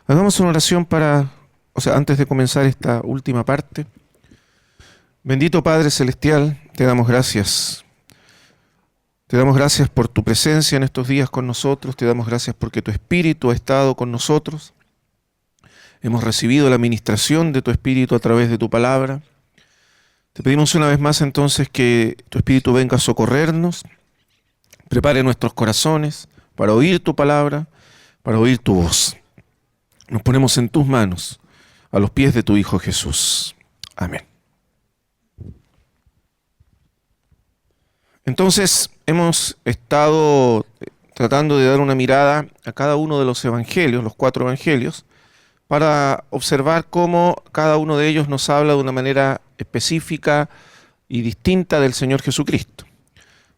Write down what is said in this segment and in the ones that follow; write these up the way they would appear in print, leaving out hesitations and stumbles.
Hagamos una oración antes de comenzar esta última parte. Bendito Padre Celestial, te damos gracias. Te damos gracias por tu presencia en estos días con nosotros. Te damos gracias porque tu Espíritu ha estado con nosotros. Hemos recibido la ministración de tu Espíritu a través de tu palabra. Te pedimos una vez más entonces que tu Espíritu venga a socorrernos, prepare nuestros corazones para oír tu palabra, para oír tu voz. Nos ponemos en tus manos, a los pies de tu Hijo Jesús. Amén. Entonces, hemos estado tratando de dar una mirada a cada uno de los evangelios, los 4 evangelios, para observar cómo cada uno de ellos nos habla de una manera específica y distinta del Señor Jesucristo.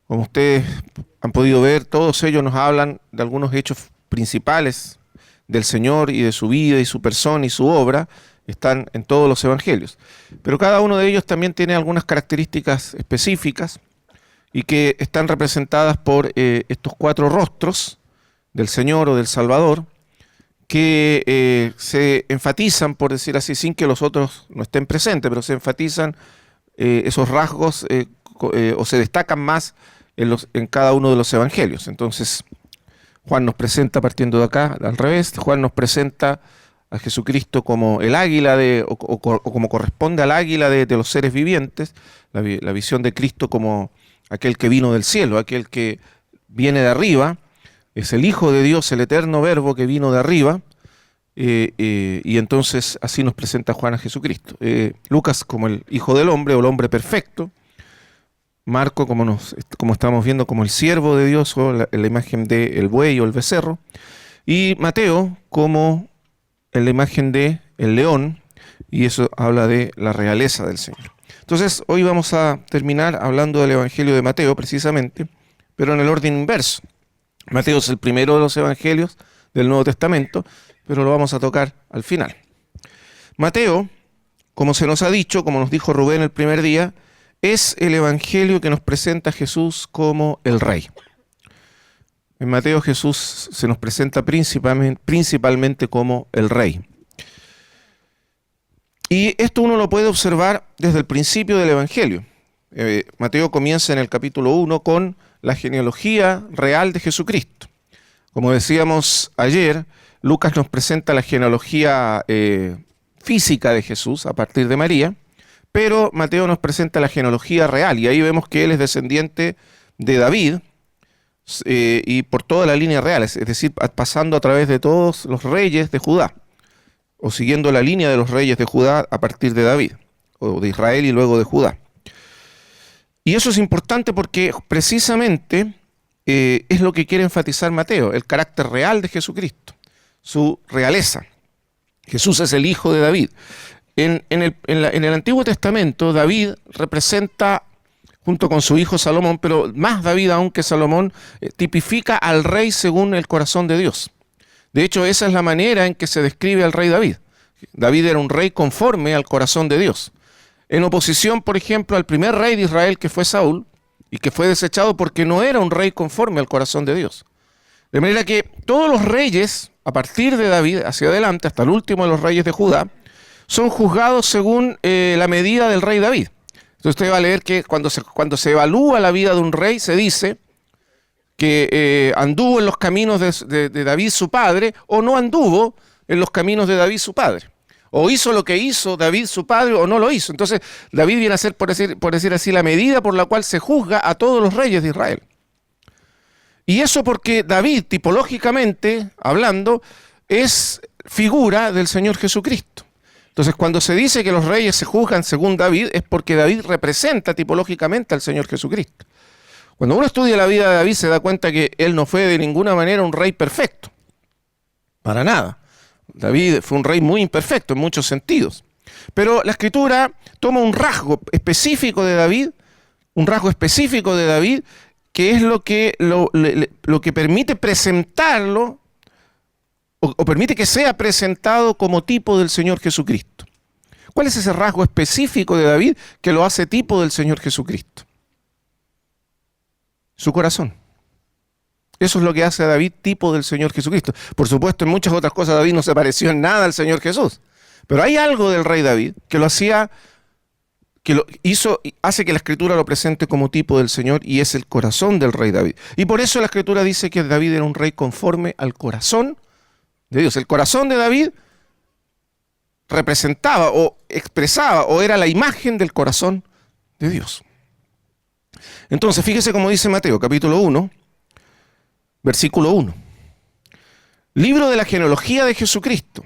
Como ustedes han podido ver, todos ellos nos hablan de algunos hechos principales del Señor y de su vida y su persona y su obra, están en todos los evangelios. Pero cada uno de ellos también tiene algunas características específicas y que están representadas por estos 4 rostros del Señor o del Salvador, que se enfatizan, por decir así, sin que los otros no estén presentes, pero se enfatizan esos rasgos o se destacan más en cada uno de los evangelios. Entonces, Juan nos presenta, partiendo de acá, al revés, Juan nos presenta a Jesucristo como el águila, o como corresponde al águila de los seres vivientes, la visión de Cristo como aquel que vino del cielo, aquel que viene de arriba, es el Hijo de Dios, el eterno Verbo que vino de arriba, y entonces así nos presenta Juan a Jesucristo. Lucas como el Hijo del Hombre o el hombre perfecto, Marco, como estamos viendo, como el siervo de Dios o la imagen del buey o el becerro, y Mateo como en la imagen del león, y eso habla de la realeza del Señor. Entonces, hoy vamos a terminar hablando del Evangelio de Mateo, precisamente, pero en el orden inverso. Mateo es el primero de los evangelios del Nuevo Testamento, pero lo vamos a tocar al final. Mateo, como se nos ha dicho, como nos dijo Rubén el primer día, es el evangelio que nos presenta a Jesús como el Rey. En Mateo Jesús se nos presenta principalmente como el Rey. Y esto uno lo puede observar desde el principio del evangelio. Mateo comienza en el capítulo 1 con la genealogía real de Jesucristo. Como decíamos ayer, Lucas nos presenta la genealogía física de Jesús a partir de María, pero Mateo nos presenta la genealogía real, y ahí vemos que él es descendiente de David, y por toda la línea real, es decir, pasando a través de todos los reyes de Judá, o siguiendo la línea de los reyes de Judá a partir de David, o de Israel y luego de Judá. Y eso es importante porque precisamente es lo que quiere enfatizar Mateo, el carácter real de Jesucristo, su realeza. Jesús es el hijo de David. En el Antiguo Testamento, David representa, junto con su hijo Salomón, pero más David aún que Salomón, tipifica al rey según el corazón de Dios. De hecho, esa es la manera en que se describe al rey David. David era un rey conforme al corazón de Dios. En oposición, por ejemplo, al primer rey de Israel, que fue Saúl, y que fue desechado porque no era un rey conforme al corazón de Dios. De manera que todos los reyes, a partir de David hacia adelante, hasta el último de los reyes de Judá, son juzgados según la medida del rey David. Entonces usted va a leer que cuando se evalúa la vida de un rey, se dice que anduvo en los caminos de David su padre, o no anduvo en los caminos de David su padre. O hizo lo que hizo David su padre, o no lo hizo. Entonces David viene a ser, por decir así, la medida por la cual se juzga a todos los reyes de Israel. Y eso porque David, tipológicamente hablando, es figura del Señor Jesucristo. Entonces, cuando se dice que los reyes se juzgan según David, es porque David representa tipológicamente al Señor Jesucristo. Cuando uno estudia la vida de David, se da cuenta que él no fue de ninguna manera un rey perfecto. Para nada. David fue un rey muy imperfecto en muchos sentidos. Pero la Escritura toma un rasgo específico de David, que es lo que permite presentarlo, o permite que sea presentado como tipo del Señor Jesucristo. ¿Cuál es ese rasgo específico de David que lo hace tipo del Señor Jesucristo? Su corazón. Eso es lo que hace a David tipo del Señor Jesucristo. Por supuesto, en muchas otras cosas David no se pareció en nada al Señor Jesús. Pero hay algo del rey David que lo hacía, que lo hizo, hace que la Escritura lo presente como tipo del Señor, y es el corazón del rey David. Y por eso la Escritura dice que David era un rey conforme al corazón de Dios. El corazón de David representaba o expresaba o era la imagen del corazón de Dios. Entonces, fíjese cómo dice Mateo, capítulo 1, versículo 1. Libro de la genealogía de Jesucristo,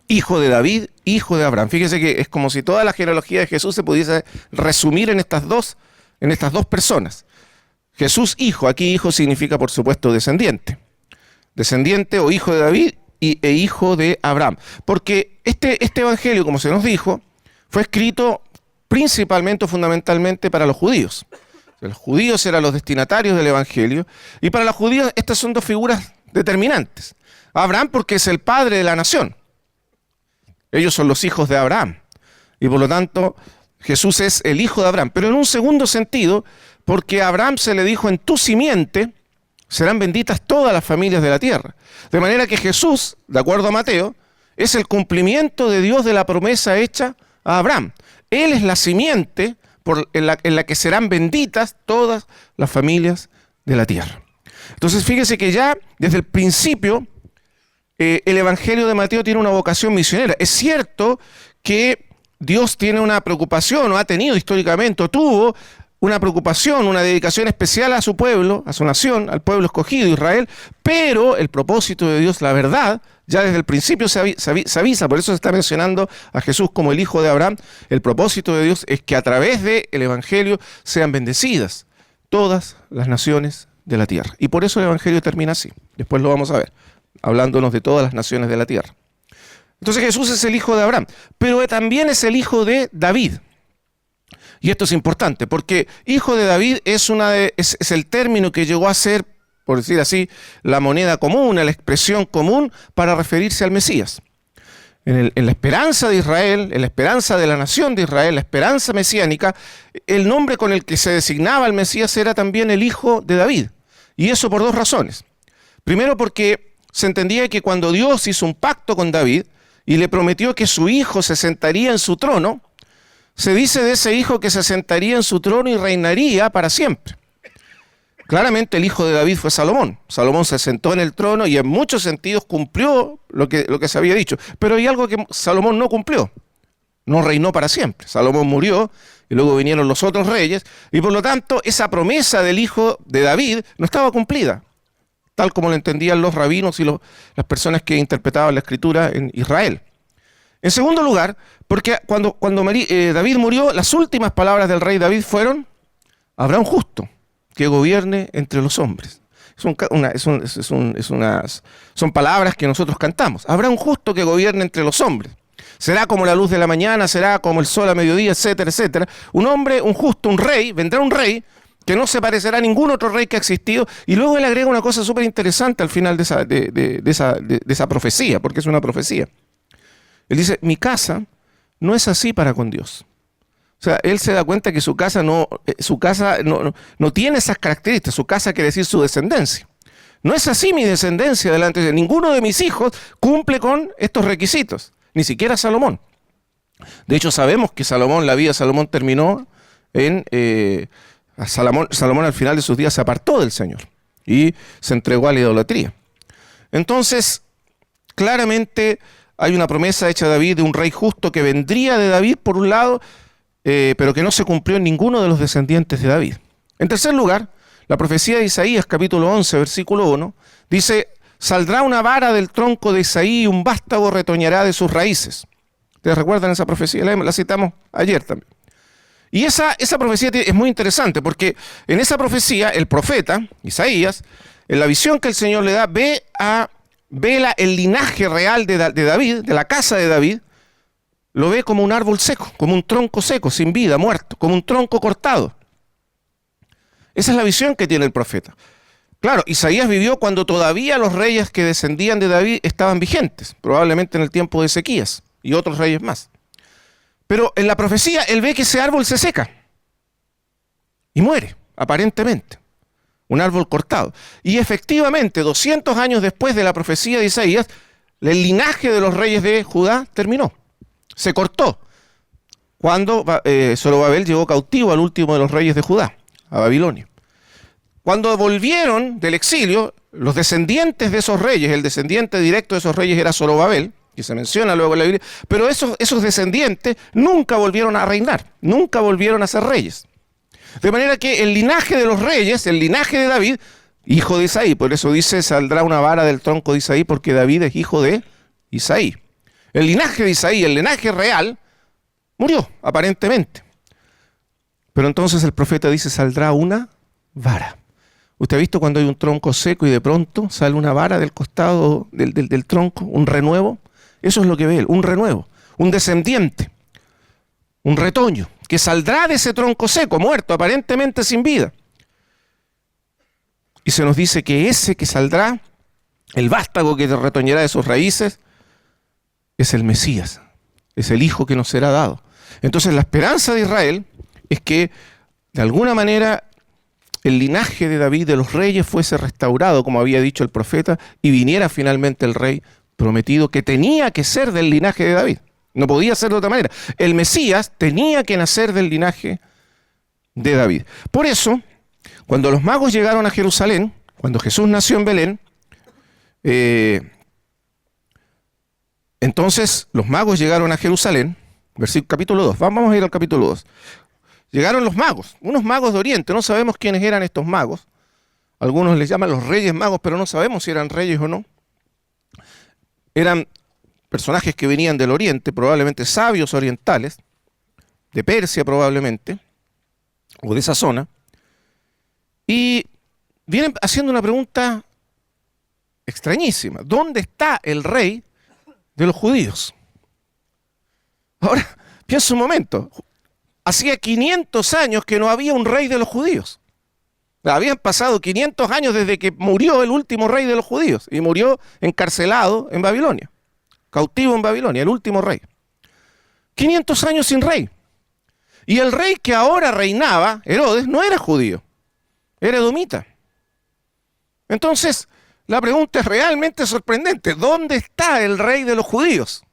hijo de David, hijo de Abraham. Fíjese que es como si toda la genealogía de Jesús se pudiese resumir en estas dos personas. Jesús, hijo. Aquí hijo significa, por supuesto, descendiente. Descendiente o hijo de David e hijo de Abraham. Porque este evangelio, como se nos dijo, fue escrito principalmente o fundamentalmente para los judíos. Los judíos eran los destinatarios del evangelio, y para los judíos estas son dos figuras determinantes. Abraham, porque es el padre de la nación. Ellos son los hijos de Abraham, y por lo tanto Jesús es el hijo de Abraham. Pero en un segundo sentido, porque a Abraham se le dijo: en tu simiente serán benditas todas las familias de la tierra. De manera que Jesús, de acuerdo a Mateo, es el cumplimiento de Dios de la promesa hecha a Abraham. Él es la simiente en la que serán benditas todas las familias de la tierra. Entonces fíjese que ya desde el principio el Evangelio de Mateo tiene una vocación misionera. Es cierto que Dios tiene una preocupación, o ha tenido históricamente, o tuvo una preocupación, una dedicación especial a su pueblo, a su nación, al pueblo escogido, Israel, pero el propósito de Dios, la verdad, ya desde el principio se avisa, por eso se está mencionando a Jesús como el hijo de Abraham. El propósito de Dios es que a través del Evangelio sean bendecidas todas las naciones de la tierra. Y por eso el Evangelio termina así. Después lo vamos a ver, hablándonos de todas las naciones de la tierra. Entonces Jesús es el hijo de Abraham, pero también es el hijo de David. Y esto es importante, porque hijo de David es el término que llegó a ser, por decir así, la moneda común, la expresión común para referirse al Mesías. En la esperanza de Israel, en la esperanza de la nación de Israel, la esperanza mesiánica, el nombre con el que se designaba al Mesías era también el hijo de David. Y eso por dos razones. Primero, porque se entendía que cuando Dios hizo un pacto con David y le prometió que su hijo se sentaría en su trono, se dice de ese hijo que se sentaría en su trono y reinaría para siempre. Claramente el hijo de David fue Salomón. Salomón se sentó en el trono y en muchos sentidos cumplió lo que se había dicho. Pero hay algo que Salomón no cumplió. No reinó para siempre. Salomón murió y luego vinieron los otros reyes, y por lo tanto esa promesa del hijo de David no estaba cumplida, tal como lo entendían los rabinos y las personas que interpretaban la escritura en Israel. En segundo lugar, porque cuando David murió, las últimas palabras del rey David fueron: habrá un justo que gobierne entre los hombres. Son palabras que nosotros cantamos. Habrá un justo que gobierne entre los hombres. Será como la luz de la mañana, será como el sol a mediodía, etcétera, etcétera. Un hombre, un justo, un rey, vendrá un rey que no se parecerá a ningún otro rey que ha existido. Y luego él agrega una cosa súper interesante al final de esa profecía, porque es una profecía. Él dice: mi casa no es así para con Dios. O sea, él se da cuenta que su casa no tiene esas características. Su casa quiere decir su descendencia. No es así mi descendencia delante de ninguno de mis hijos cumple con estos requisitos. Ni siquiera Salomón. De hecho, sabemos que la vida de Salomón terminó Salomón al final de sus días se apartó del Señor y se entregó a la idolatría. Entonces, claramente hay una promesa hecha a David de un rey justo que vendría de David por un lado, pero que no se cumplió en ninguno de los descendientes de David. En tercer lugar, la profecía de Isaías, capítulo 11, versículo 1, dice: saldrá una vara del tronco de Isaí y un vástago retoñará de sus raíces. ¿Ustedes recuerdan esa profecía? La citamos ayer también. Y esa profecía es muy interesante, porque en esa profecía el profeta, Isaías, en la visión que el Señor le da, ve el linaje real de David, de la casa de David, lo ve como un árbol seco, como un tronco seco, sin vida, muerto, como un tronco cortado. Esa es la visión que tiene el profeta. Claro, Isaías vivió cuando todavía los reyes que descendían de David estaban vigentes, probablemente en el tiempo de Ezequías y otros reyes más. Pero en la profecía él ve que ese árbol se seca y muere, aparentemente. un árbol cortado. Y efectivamente, 200 años después de la profecía de Isaías, el linaje de los reyes de Judá terminó, se cortó, cuando Zorobabel llegó cautivo al último de los reyes de Judá, a Babilonia. Cuando volvieron del exilio, los descendientes de esos reyes, el descendiente directo de esos reyes era Zorobabel, que se menciona luego en la Biblia, pero esos descendientes nunca volvieron a reinar, nunca volvieron a ser reyes. De manera que el linaje de los reyes, el linaje de David, hijo de Isaí, por eso dice, saldrá una vara del tronco de Isaí, porque David es hijo de Isaí. El linaje de Isaí, el linaje real, murió, aparentemente. Pero entonces el profeta dice, saldrá una vara. ¿Usted ha visto cuando hay un tronco seco y de pronto sale una vara del costado del tronco, un renuevo? Eso es lo que ve él, un renuevo, un descendiente, un retoño, que saldrá de ese tronco seco, muerto, aparentemente sin vida. Y se nos dice que ese que saldrá, el vástago que retoñará de sus raíces, es el Mesías, es el Hijo que nos será dado. Entonces la esperanza de Israel es que, de alguna manera, el linaje de David, de los reyes, fuese restaurado, como había dicho el profeta, y viniera finalmente el rey prometido, que tenía que ser del linaje de David. No podía ser de otra manera. El Mesías tenía que nacer del linaje de David. Por eso, cuando los magos llegaron a Jerusalén, cuando Jesús nació en Belén, entonces los magos llegaron a Jerusalén, capítulo 2, vamos a ir al capítulo 2. Llegaron los magos, unos magos de Oriente, no sabemos quiénes eran estos magos. Algunos les llaman los reyes magos, pero no sabemos si eran reyes o no. Eran personajes que venían del Oriente, probablemente sabios orientales, de Persia probablemente, o de esa zona, y vienen haciendo una pregunta extrañísima. ¿Dónde está el rey de los judíos? Ahora, piensa un momento. Hacía 500 años que no había un rey de los judíos. Habían pasado 500 años desde que murió el último rey de los judíos, y murió encarcelado en Babilonia, cautivo en Babilonia, el último rey. 500 años sin rey. Y el rey que ahora reinaba, Herodes, no era judío, era edomita. Entonces, la pregunta es realmente sorprendente. ¿Dónde está el rey de los judíos?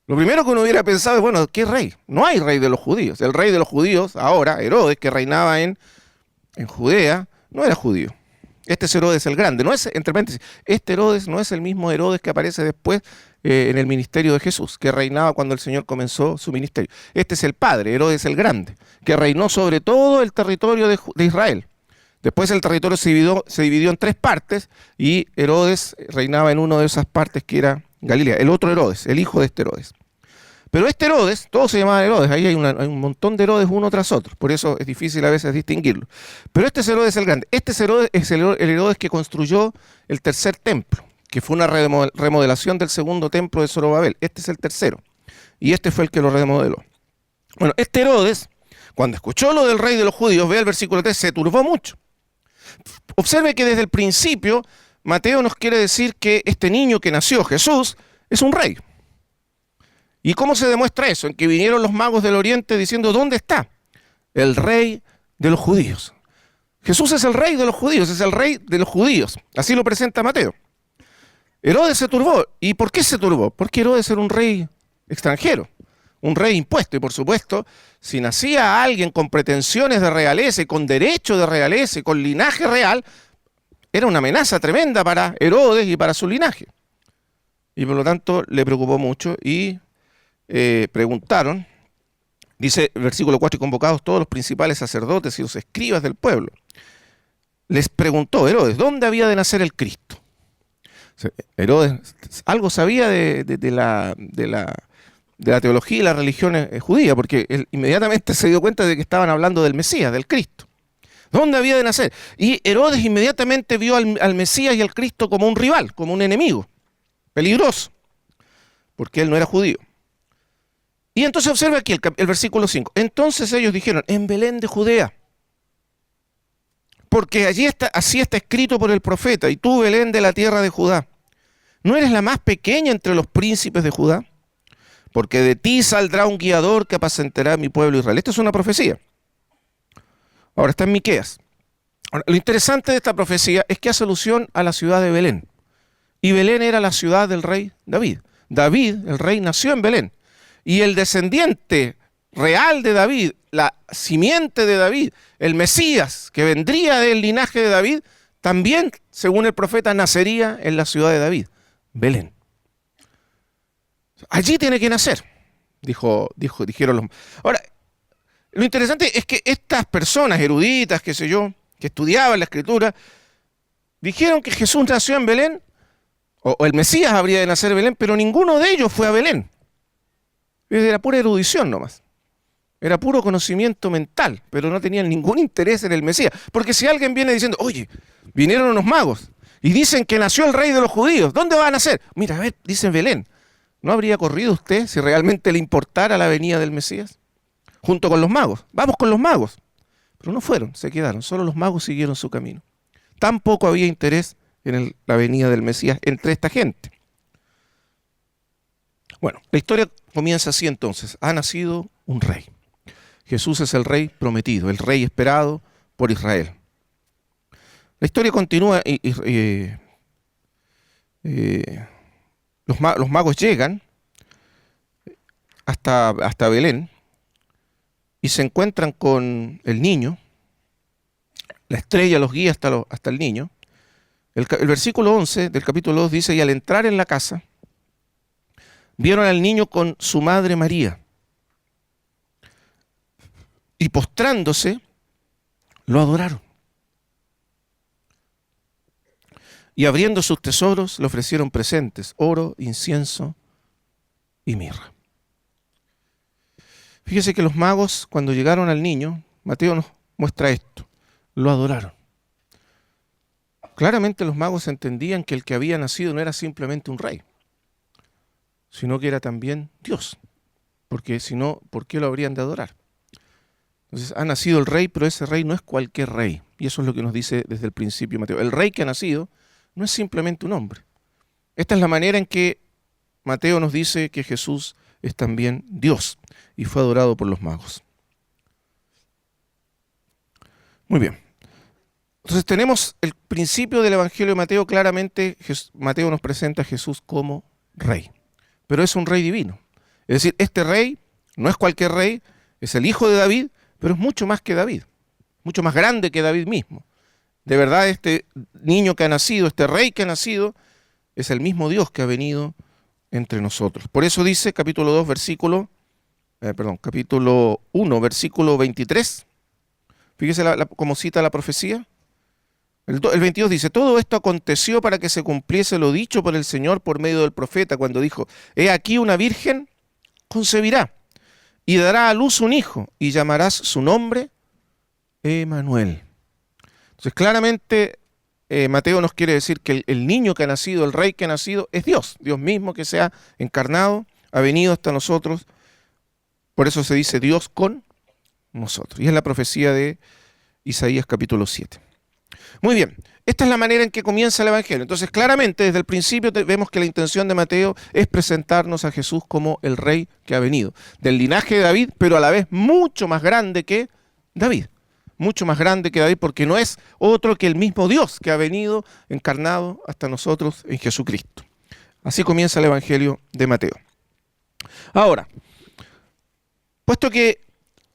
Lo primero que uno hubiera pensado es, bueno, ¿qué rey? No hay rey de los judíos. El rey de los judíos, ahora, Herodes, que reinaba en Judea, no era judío. Este es Herodes el Grande. No es, entre paréntesis, este Herodes no es el mismo Herodes que aparece después en el ministerio de Jesús, que reinaba cuando el Señor comenzó su ministerio. Este es el padre, Herodes el Grande, que reinó sobre todo el territorio de Israel. Después el territorio se dividió en 3 partes, y Herodes reinaba en una de esas partes, que era Galilea. El otro Herodes, el hijo de este Herodes. Pero este Herodes, todos se llamaban Herodes, ahí hay un montón de Herodes uno tras otro, por eso es difícil a veces distinguirlo. Pero este es Herodes el Grande. Este es el Herodes que construyó el tercer templo, que fue una remodelación del segundo templo de Zorobabel. Este es el tercero, y este fue el que lo remodeló. Bueno, este Herodes, cuando escuchó lo del rey de los judíos, ve el versículo 3, se turbó mucho. Observe que desde el principio Mateo nos quiere decir que este niño que nació, Jesús, es un rey. ¿Y cómo se demuestra eso? En que vinieron los magos del Oriente diciendo, ¿dónde está el rey de los judíos? Jesús es el rey de los judíos, es el rey de los judíos. Así lo presenta Mateo. Herodes se turbó. ¿Y por qué se turbó? Porque Herodes era un rey extranjero, un rey impuesto. Y por supuesto, si nacía alguien con pretensiones de realeza y con derecho de realeza y con linaje real, era una amenaza tremenda para Herodes y para su linaje. Y por lo tanto le preocupó mucho y preguntaron, dice el versículo 4, y convocados todos los principales sacerdotes y los escribas del pueblo, les preguntó Herodes, ¿dónde había de nacer el Cristo? O sea, Herodes algo sabía de la teología y la religión judía, porque él inmediatamente se dio cuenta de que estaban hablando del Mesías, del Cristo. ¿Dónde había de nacer? Y Herodes inmediatamente vio al Mesías y al Cristo como un rival, como un enemigo, peligroso, porque él no era judío. Y entonces observa aquí el versículo 5. Entonces ellos dijeron, en Belén de Judea, porque así está escrito por el profeta, y tú, Belén de la tierra de Judá, ¿no eres la más pequeña entre los príncipes de Judá? Porque de ti saldrá un guiador que apacentará a mi pueblo Israel. Esta es una profecía. Ahora está en Miqueas. Ahora, lo interesante de esta profecía es que hace alusión a la ciudad de Belén. Y Belén era la ciudad del rey David. David, el rey, nació en Belén. Y el descendiente real de David, la simiente de David, el Mesías que vendría del linaje de David, también, según el profeta, nacería en la ciudad de David, Belén. Allí tiene que nacer, dijeron los... Ahora, lo interesante es que estas personas eruditas, qué sé yo, que estudiaban la Escritura, dijeron que Jesús nació en Belén, o el Mesías habría de nacer en Belén, pero ninguno de ellos fue a Belén. Era pura erudición nomás. Era puro conocimiento mental, pero no tenían ningún interés en el Mesías. Porque si alguien viene diciendo, oye, vinieron unos magos y dicen que nació el rey de los judíos, ¿dónde va a nacer? Mira, a ver, dicen Belén. ¿No habría corrido usted si realmente le importara la venida del Mesías? Junto con los magos. Vamos con los magos. Pero no fueron, se quedaron. Solo los magos siguieron su camino. Tampoco había interés en la venida del Mesías entre esta gente. Bueno, la historia comienza así entonces. Ha nacido un rey. Jesús es el rey prometido, el rey esperado por Israel. La historia continúa y los magos llegan hasta Belén y se encuentran con el niño. La estrella los guía hasta el niño. El versículo 11 del capítulo 2 dice, y al entrar en la casa, vieron al niño con su madre María. Y postrándose, lo adoraron. Y abriendo sus tesoros, le ofrecieron presentes, oro, incienso y mirra. Fíjese que los magos, cuando llegaron al niño, Mateo nos muestra esto, lo adoraron. Claramente los magos entendían que el que había nacido no era simplemente un rey, sino que era también Dios. Porque si no, ¿por qué lo habrían de adorar? Entonces ha nacido el rey, pero ese rey no es cualquier rey. Y eso es lo que nos dice desde el principio Mateo. El rey que ha nacido no es simplemente un hombre. Esta es la manera en que Mateo nos dice que Jesús es también Dios y fue adorado por los magos. Muy bien. Entonces tenemos el principio del Evangelio de Mateo. Claramente Mateo nos presenta a Jesús como rey. Pero es un rey divino. Es decir, este rey no es cualquier rey, es el hijo de David, pero es mucho más que David, mucho más grande que David mismo. De verdad, este niño que ha nacido, este rey que ha nacido, es el mismo Dios que ha venido entre nosotros. Por eso dice capítulo 1, versículo 23. Fíjese cómo cita la profecía. El 22 dice, todo esto aconteció para que se cumpliese lo dicho por el Señor por medio del profeta, cuando dijo, he aquí una virgen concebirá y dará a luz un hijo y llamarás su nombre Emanuel. Entonces claramente Mateo nos quiere decir que el niño que ha nacido, el rey que ha nacido, es Dios. Dios mismo que se ha encarnado, ha venido hasta nosotros. Por eso se dice Dios con nosotros. Y es la profecía de Isaías capítulo 7. Muy bien, esta es la manera en que comienza el Evangelio. Entonces claramente desde el principio vemos que la intención de Mateo es presentarnos a Jesús como el rey que ha venido. Del linaje de David, pero a la vez mucho más grande que David. Mucho más grande que David porque no es otro que el mismo Dios que ha venido encarnado hasta nosotros en Jesucristo. Así comienza el Evangelio de Mateo. Ahora, puesto que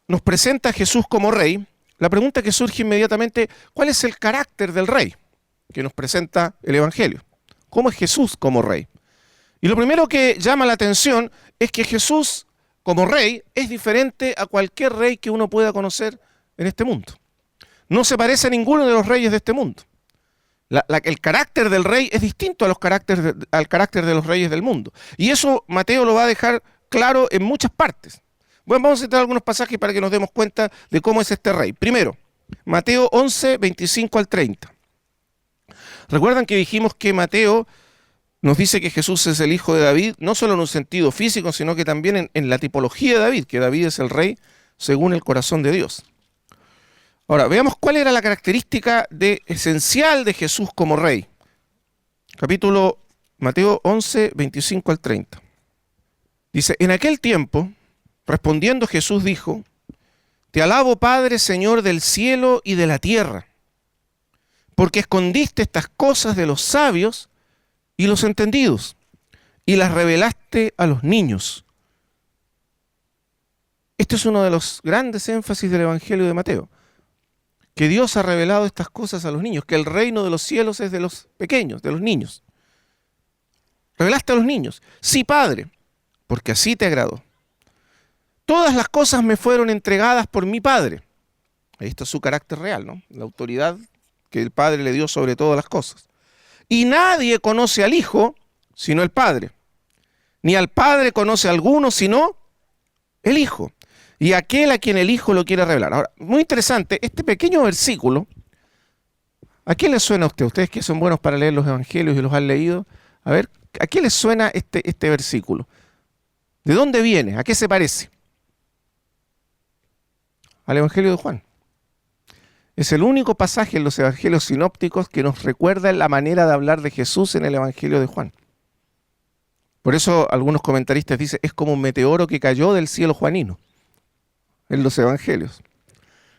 nos presenta a Jesús como rey, la pregunta que surge inmediatamente, ¿cuál es el carácter del rey que nos presenta el Evangelio? ¿Cómo es Jesús como rey? Y lo primero que llama la atención es que Jesús como rey es diferente a cualquier rey que uno pueda conocer en este mundo. No se parece a ninguno de los reyes de este mundo. El carácter del rey es distinto al carácter de los reyes del mundo. Y eso Mateo lo va a dejar claro en muchas partes. Bueno, vamos a citar algunos pasajes para que nos demos cuenta de cómo es este rey. Primero, Mateo 11, 25 al 30. Recuerdan que dijimos que Mateo nos dice que Jesús es el hijo de David, no solo en un sentido físico, sino que también en la tipología de David, que David es el rey según el corazón de Dios. Ahora, veamos cuál era la característica esencial de Jesús como rey. Capítulo Mateo 11, 25 al 30. Dice, en aquel tiempo, respondiendo Jesús dijo, te alabo Padre, Señor del cielo y de la tierra, porque escondiste estas cosas de los sabios y los entendidos, y las revelaste a los niños. Este es uno de los grandes énfasis del Evangelio de Mateo, que Dios ha revelado estas cosas a los niños, que el reino de los cielos es de los pequeños, de los niños. Revelaste a los niños. Sí, Padre, porque así te agradó. Todas las cosas me fueron entregadas por mi Padre. Ahí está su carácter real, ¿no? La autoridad que el Padre le dio sobre todas las cosas. Y nadie conoce al Hijo sino el Padre. Ni al Padre conoce a alguno sino el Hijo. Y aquel a quien el Hijo lo quiere revelar. Ahora, muy interesante, este pequeño versículo, ¿a qué les suena a usted? Ustedes que son buenos para leer los evangelios y los han leído, a ver, ¿a qué les suena este versículo? ¿De dónde viene? ¿A qué se parece? Al Evangelio de Juan. Es el único pasaje en los evangelios sinópticos que nos recuerda la manera de hablar de Jesús en el Evangelio de Juan. Por eso algunos comentaristas dicen, es como un meteoro que cayó del cielo juanino en los evangelios.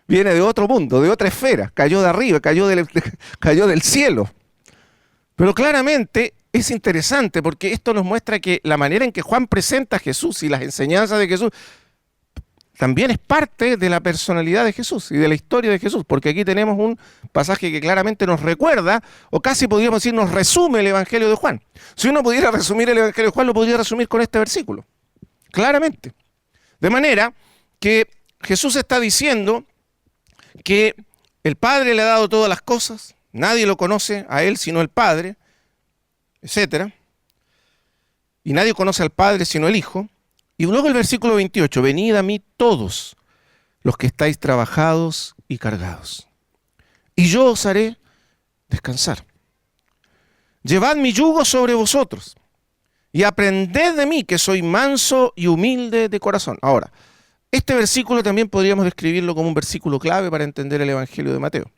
Viene de otro mundo, de otra esfera, cayó de arriba, cayó del cielo. Pero claramente es interesante porque esto nos muestra que la manera en que Juan presenta a Jesús y las enseñanzas de Jesús también es parte de la personalidad de Jesús y de la historia de Jesús, porque aquí tenemos un pasaje que claramente nos recuerda, o casi podríamos decir nos resume el Evangelio de Juan. Si uno pudiera resumir el Evangelio de Juan, lo podría resumir con este versículo, claramente. De manera que Jesús está diciendo que el Padre le ha dado todas las cosas, nadie lo conoce a Él sino el Padre, etc. Y nadie conoce al Padre sino el Hijo. Y luego el versículo 28, venid a mí todos los que estáis trabajados y cargados, y yo os haré descansar. Llevad mi yugo sobre vosotros, y aprended de mí, que soy manso y humilde de corazón. Ahora, este versículo también podríamos describirlo como un versículo clave para entender el Evangelio de Mateo,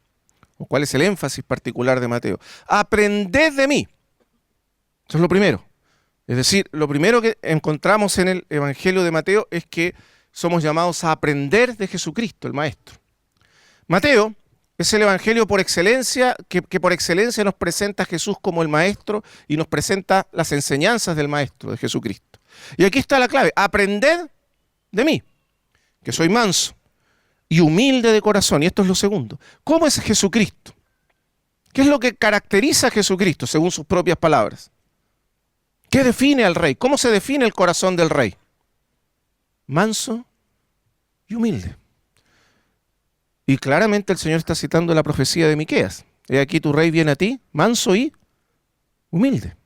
o cuál es el énfasis particular de Mateo. Aprended de mí. Eso es lo primero. Es decir, lo primero que encontramos en el Evangelio de Mateo es que somos llamados a aprender de Jesucristo, el Maestro. Mateo es el Evangelio por excelencia, que por excelencia nos presenta a Jesús como el Maestro y nos presenta las enseñanzas del Maestro, de Jesucristo. Y aquí está la clave, aprended de mí, que soy manso y humilde de corazón. Y esto es lo segundo. ¿Cómo es Jesucristo? ¿Qué es lo que caracteriza a Jesucristo según sus propias palabras? ¿Qué define al rey? ¿Cómo se define el corazón del rey? Manso y humilde. Y claramente el Señor está citando la profecía de Miqueas. He aquí tu rey viene a ti, manso y humilde.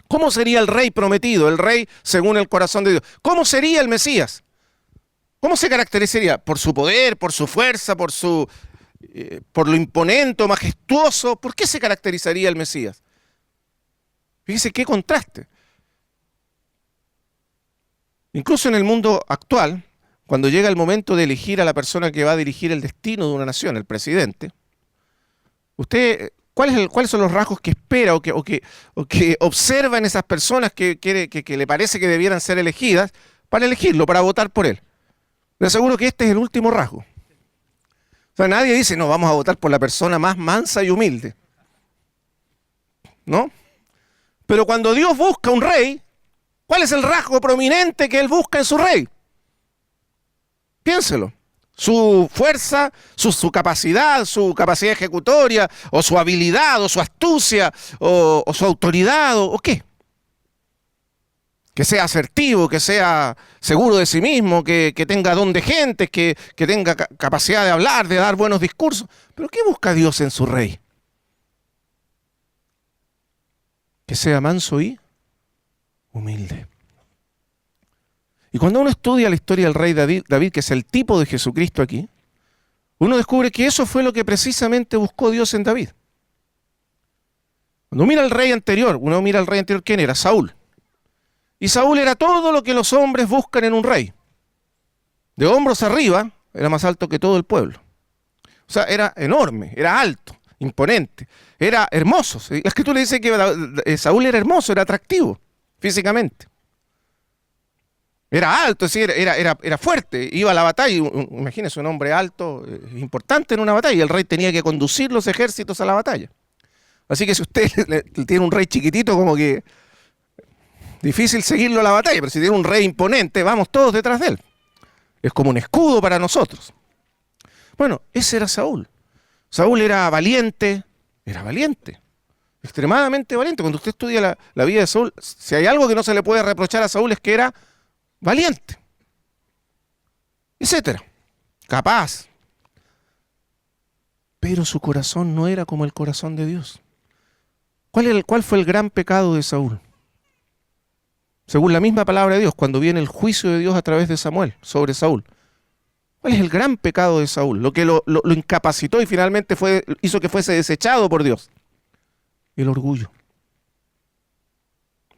¿Cómo sería el rey prometido, el rey según el corazón de Dios? ¿Cómo sería el Mesías? ¿Cómo se caracterizaría? ¿Por su poder, por su fuerza, por lo imponente, majestuoso? ¿Por qué se caracterizaría el Mesías? Fíjese qué contraste. Incluso en el mundo actual, cuando llega el momento de elegir a la persona que va a dirigir el destino de una nación, el presidente, usted, ¿cuáles son los rasgos que espera o que observa en esas personas que le parece que debieran ser elegidas para elegirlo, para votar por él? Le aseguro que este es el último rasgo. O sea, nadie dice, no, vamos a votar por la persona más mansa y humilde. ¿No? Pero cuando Dios busca un rey, ¿cuál es el rasgo prominente que Él busca en su rey? Piénselo. Su fuerza, su capacidad ejecutoria, o su habilidad, o su astucia, o su autoridad, o qué. Que sea asertivo, que sea seguro de sí mismo, que tenga don de gente, que tenga capacidad de hablar, de dar buenos discursos. ¿Pero qué busca Dios en su rey? Que sea manso y humilde. Y cuando uno estudia la historia del rey David, que es el tipo de Jesucristo aquí, uno descubre que eso fue lo que precisamente buscó Dios en David. Cuando mira al rey anterior, ¿quién era? Saúl. Y Saúl era todo lo que los hombres buscan en un rey. De hombros arriba, era más alto que todo el pueblo. O sea, era enorme, era alto, imponente, era hermoso. La Escritura dice que Saúl era hermoso, era atractivo físicamente. Era alto, es decir, era fuerte, iba a la batalla. Imagínense un hombre alto, importante en una batalla, y el rey tenía que conducir los ejércitos a la batalla. Así que si usted tiene un rey chiquitito, como que difícil seguirlo a la batalla, pero si tiene un rey imponente, vamos todos detrás de él. Es como un escudo para nosotros. Bueno, ese era Saúl. Saúl era valiente, extremadamente valiente. Cuando usted estudia la vida de Saúl, si hay algo que no se le puede reprochar a Saúl es que era valiente, etcétera, capaz. Pero su corazón no era como el corazón de Dios. ¿Cuál fue el gran pecado de Saúl? Según la misma palabra de Dios, cuando viene el juicio de Dios a través de Samuel sobre Saúl. ¿Cuál es el gran pecado de Saúl? Lo que lo incapacitó y finalmente hizo que fuese desechado por Dios. El orgullo.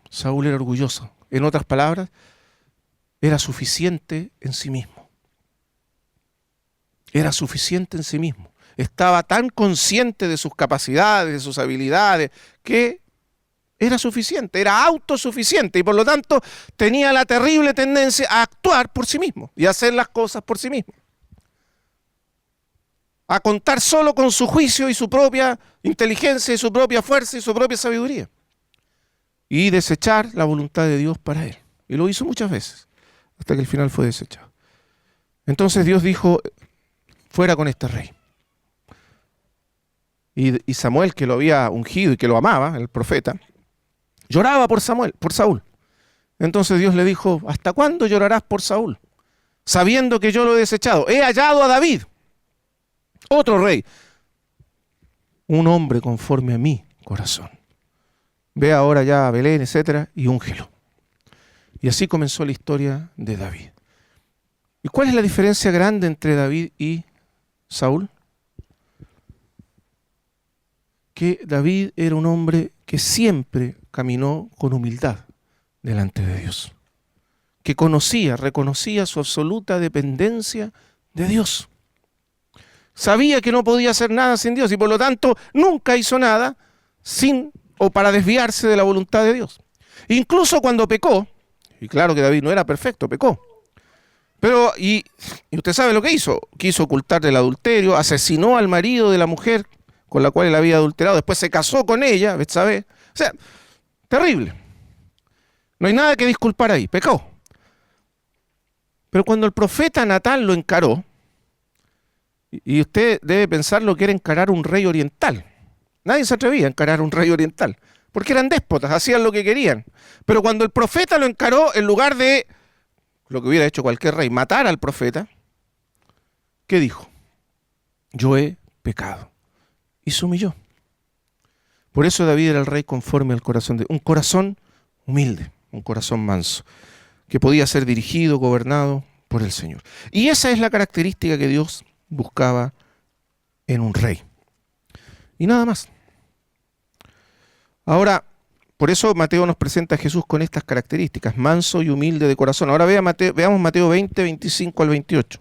Saúl era orgulloso. En otras palabras, era suficiente en sí mismo. Era suficiente en sí mismo. Estaba tan consciente de sus capacidades, de sus habilidades, que era suficiente, era autosuficiente y por lo tanto tenía la terrible tendencia a actuar por sí mismo y a hacer las cosas por sí mismo. A contar solo con su juicio y su propia inteligencia y su propia fuerza y su propia sabiduría. Y desechar la voluntad de Dios para él. Y lo hizo muchas veces, hasta que al final fue desechado. Entonces Dios dijo, fuera con este rey. Y Samuel, que lo había ungido y que lo amaba, el profeta, lloraba por Saúl. Entonces Dios le dijo, ¿hasta cuándo llorarás por Saúl? Sabiendo que yo lo he desechado. He hallado a David, otro rey, un hombre conforme a mi corazón. Ve ahora ya a Belén, etcétera, y úngelo. Y así comenzó la historia de David. ¿Y cuál es la diferencia grande entre David y Saúl? Que David era un hombre que siempre caminó con humildad delante de Dios, que reconocía su absoluta dependencia de Dios. Sabía que no podía hacer nada sin Dios y por lo tanto nunca hizo nada para desviarse de la voluntad de Dios. Incluso cuando pecó, y claro que David no era perfecto, pecó. Pero, y usted sabe lo que hizo, quiso ocultar el adulterio, asesinó al marido de la mujer con la cual él había adulterado, después se casó con ella, ¿sabe? O sea, terrible. No hay nada que disculpar ahí, pecó. Pero cuando el profeta Natán lo encaró, y usted debe pensar lo que era encarar un rey oriental. Nadie se atrevía a encarar un rey oriental, porque eran déspotas, hacían lo que querían. Pero cuando el profeta lo encaró, en lugar de lo que hubiera hecho cualquier rey, matar al profeta, ¿qué dijo? Yo he pecado. Y se humilló. Por eso David era el rey conforme al corazón de un corazón humilde, un corazón manso, que podía ser dirigido, gobernado por el Señor. Y esa es la característica que Dios buscaba en un rey. Y nada más. Ahora, por eso Mateo nos presenta a Jesús con estas características, manso y humilde de corazón. Ahora veamos Mateo 20, 25 al 28.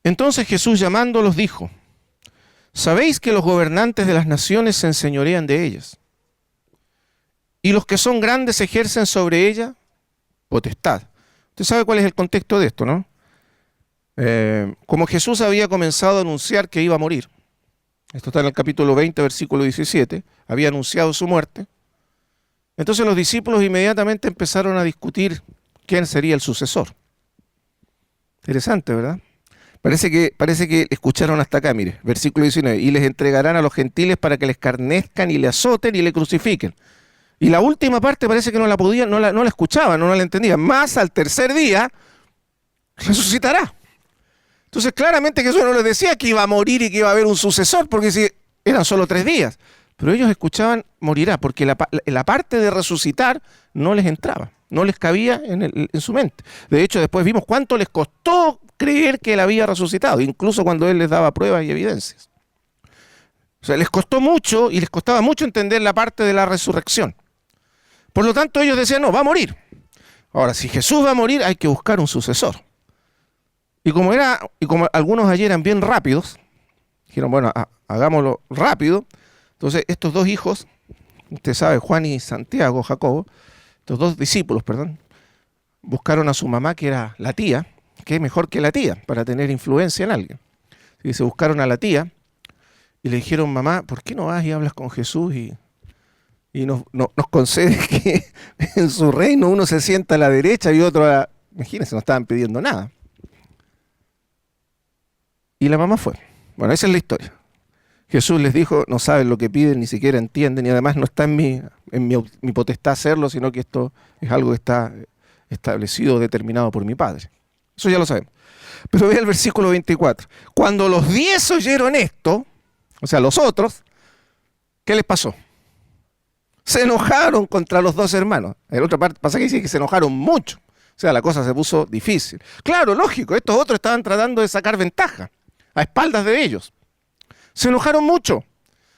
Entonces Jesús llamándolos dijo, ¿sabéis que los gobernantes de las naciones se enseñorean de ellas? Y los que son grandes ejercen sobre ella potestad. Usted sabe cuál es el contexto de esto, ¿no? Como Jesús había comenzado a anunciar que iba a morir, esto está en el capítulo 20, versículo 17, había anunciado su muerte, entonces los discípulos inmediatamente empezaron a discutir quién sería el sucesor. Interesante, ¿verdad? Parece que escucharon hasta acá, mire, versículo 19, y les entregarán a los gentiles para que les escarnezcan y le azoten y le crucifiquen. Y la última parte parece que no la escuchaban, no la entendían. Más al tercer día resucitará. Entonces claramente Jesús no les decía que iba a morir y que iba a haber un sucesor, porque si eran solo 3 días. Pero ellos escuchaban morirá, porque la parte de resucitar no les entraba, no les cabía en su mente. De hecho, después vimos cuánto les costó creer que él había resucitado, incluso cuando él les daba pruebas y evidencias. O sea, les costó mucho y les costaba mucho entender la parte de la resurrección. Por lo tanto, ellos decían, no, va a morir. Ahora, si Jesús va a morir, hay que buscar un sucesor. Y como algunos ayer eran bien rápidos, dijeron, bueno, hagámoslo rápido. Entonces, estos 2 hijos, usted sabe, Juan y Santiago, Jacobo, dos discípulos, perdón, buscaron a su mamá, que era la tía, que es mejor que la tía para tener influencia en alguien. Y se buscaron a la tía y le dijeron: mamá, ¿por qué no vas y hablas con Jesús y nos concede que en su reino uno se sienta a la derecha y otro a la... Imagínense, no estaban pidiendo nada. Y la mamá fue. Bueno, esa es la historia. Jesús les dijo: no saben lo que piden, ni siquiera entienden, y además no está en mi potestad hacerlo, sino que esto es algo que está establecido, determinado por mi Padre. Eso ya lo sabemos. Pero ve el versículo 24. Cuando los 10 oyeron esto, o sea, los otros, ¿qué les pasó? Se enojaron contra los dos hermanos. En otra parte pasa que dice que se enojaron mucho. O sea, la cosa se puso difícil. Claro, lógico, estos otros estaban tratando de sacar ventaja a espaldas de ellos. Se enojaron mucho.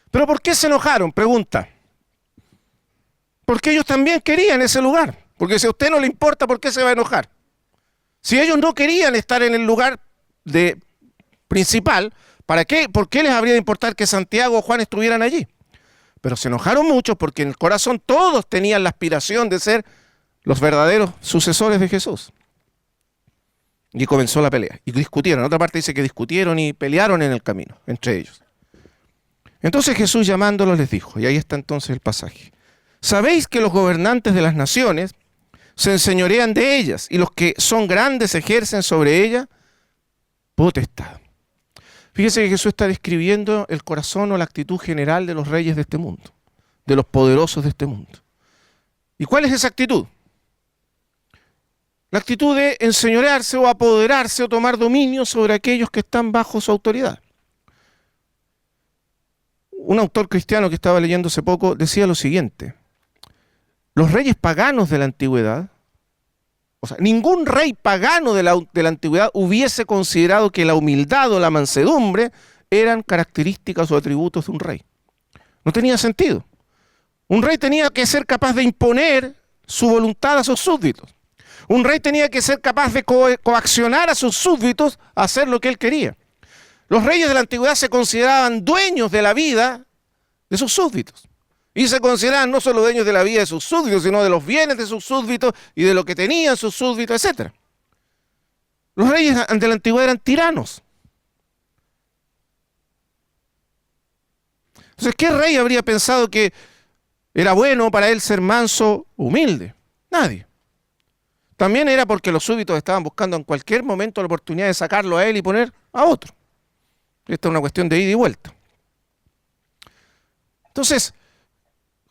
¿Pero por qué se enojaron? Pregunta. Porque ellos también querían ese lugar. Porque si a usted no le importa, ¿por qué se va a enojar? Si ellos no querían estar en el lugar principal, ¿para qué? ¿Por qué les habría de importar que Santiago o Juan estuvieran allí? Pero se enojaron mucho porque en el corazón todos tenían la aspiración de ser los verdaderos sucesores de Jesús. Y comenzó la pelea. Y discutieron. En otra parte dice que discutieron y pelearon en el camino, entre ellos. Entonces Jesús, llamándolos, les dijo, y ahí está entonces el pasaje: ¿sabéis que los gobernantes de las naciones se enseñorean de ellas, y los que son grandes ejercen sobre ellas potestad? Fíjese que Jesús está describiendo el corazón o la actitud general de los reyes de este mundo, de los poderosos de este mundo. ¿Y cuál es esa actitud? La actitud de enseñorearse o apoderarse o tomar dominio sobre aquellos que están bajo su autoridad. Un autor cristiano que estaba leyendo hace poco decía lo siguiente: los reyes paganos de la antigüedad, o sea, ningún rey pagano de la antigüedad hubiese considerado que la humildad o la mansedumbre eran características o atributos de un rey. No tenía sentido. Un rey tenía que ser capaz de imponer su voluntad a sus súbditos. Un rey tenía que ser capaz de coaccionar a sus súbditos a hacer lo que él quería. Los reyes de la antigüedad se consideraban dueños de la vida de sus súbditos. Y se consideraban no solo dueños de la vida de sus súbditos, sino de los bienes de sus súbditos y de lo que tenían sus súbditos, etc. Los reyes de la antigüedad eran tiranos. Entonces, ¿qué rey habría pensado que era bueno para él ser manso, humilde? Nadie. También era porque los súbditos estaban buscando en cualquier momento la oportunidad de sacarlo a él y poner a otro. Esta es una cuestión de ida y vuelta. Entonces,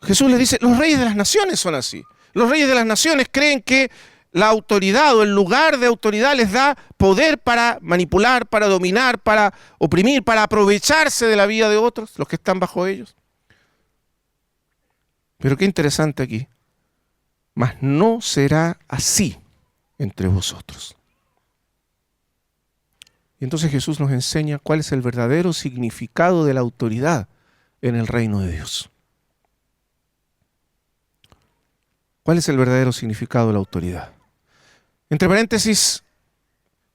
Jesús les dice: los reyes de las naciones son así. Los reyes de las naciones creen que la autoridad o el lugar de autoridad les da poder para manipular, para dominar, para oprimir, para aprovecharse de la vida de otros, los que están bajo ellos. Pero qué interesante aquí. Mas no será así entre vosotros. Y entonces Jesús nos enseña cuál es el verdadero significado de la autoridad en el reino de Dios. ¿Cuál es el verdadero significado de la autoridad? Entre paréntesis,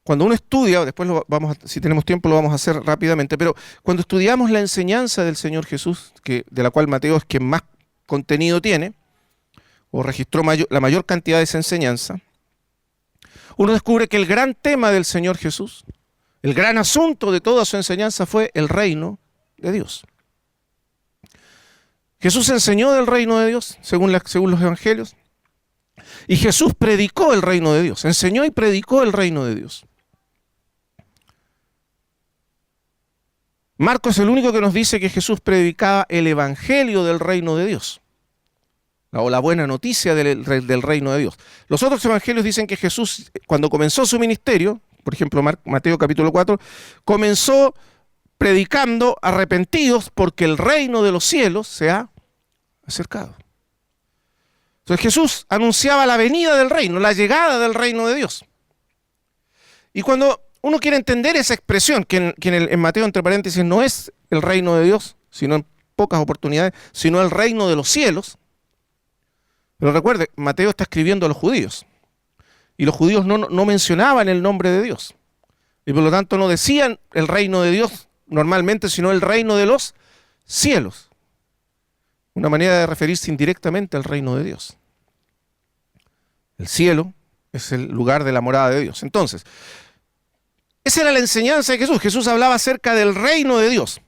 cuando uno estudia, después si tenemos tiempo lo vamos a hacer rápidamente, pero cuando estudiamos la enseñanza del Señor Jesús, de la cual Mateo es quien más contenido tiene, o registró la mayor cantidad de esa enseñanza, uno descubre que el gran tema del Señor Jesús, el gran asunto de toda su enseñanza fue el reino de Dios. Jesús enseñó del reino de Dios, según los evangelios, y Jesús predicó el reino de Dios, enseñó y predicó el reino de Dios. Marcos es el único que nos dice que Jesús predicaba el evangelio del reino de Dios, o la buena noticia del reino de Dios. Los otros evangelios dicen que Jesús, cuando comenzó su ministerio, por ejemplo Mateo capítulo 4, comenzó predicando: arrepentidos porque el reino de los cielos se ha acercado. Entonces Jesús anunciaba la venida del reino, la llegada del reino de Dios. Y cuando uno quiere entender esa expresión, que en Mateo, entre paréntesis, no es el reino de Dios, sino en pocas oportunidades, sino el reino de los cielos. Pero recuerde, Mateo está escribiendo a los judíos, y los judíos no mencionaban el nombre de Dios, y por lo tanto no decían el reino de Dios normalmente, sino el reino de los cielos. Una manera de referirse indirectamente al reino de Dios. El cielo es el lugar de la morada de Dios. Entonces, esa era la enseñanza de Jesús. Jesús hablaba acerca del reino de Dios.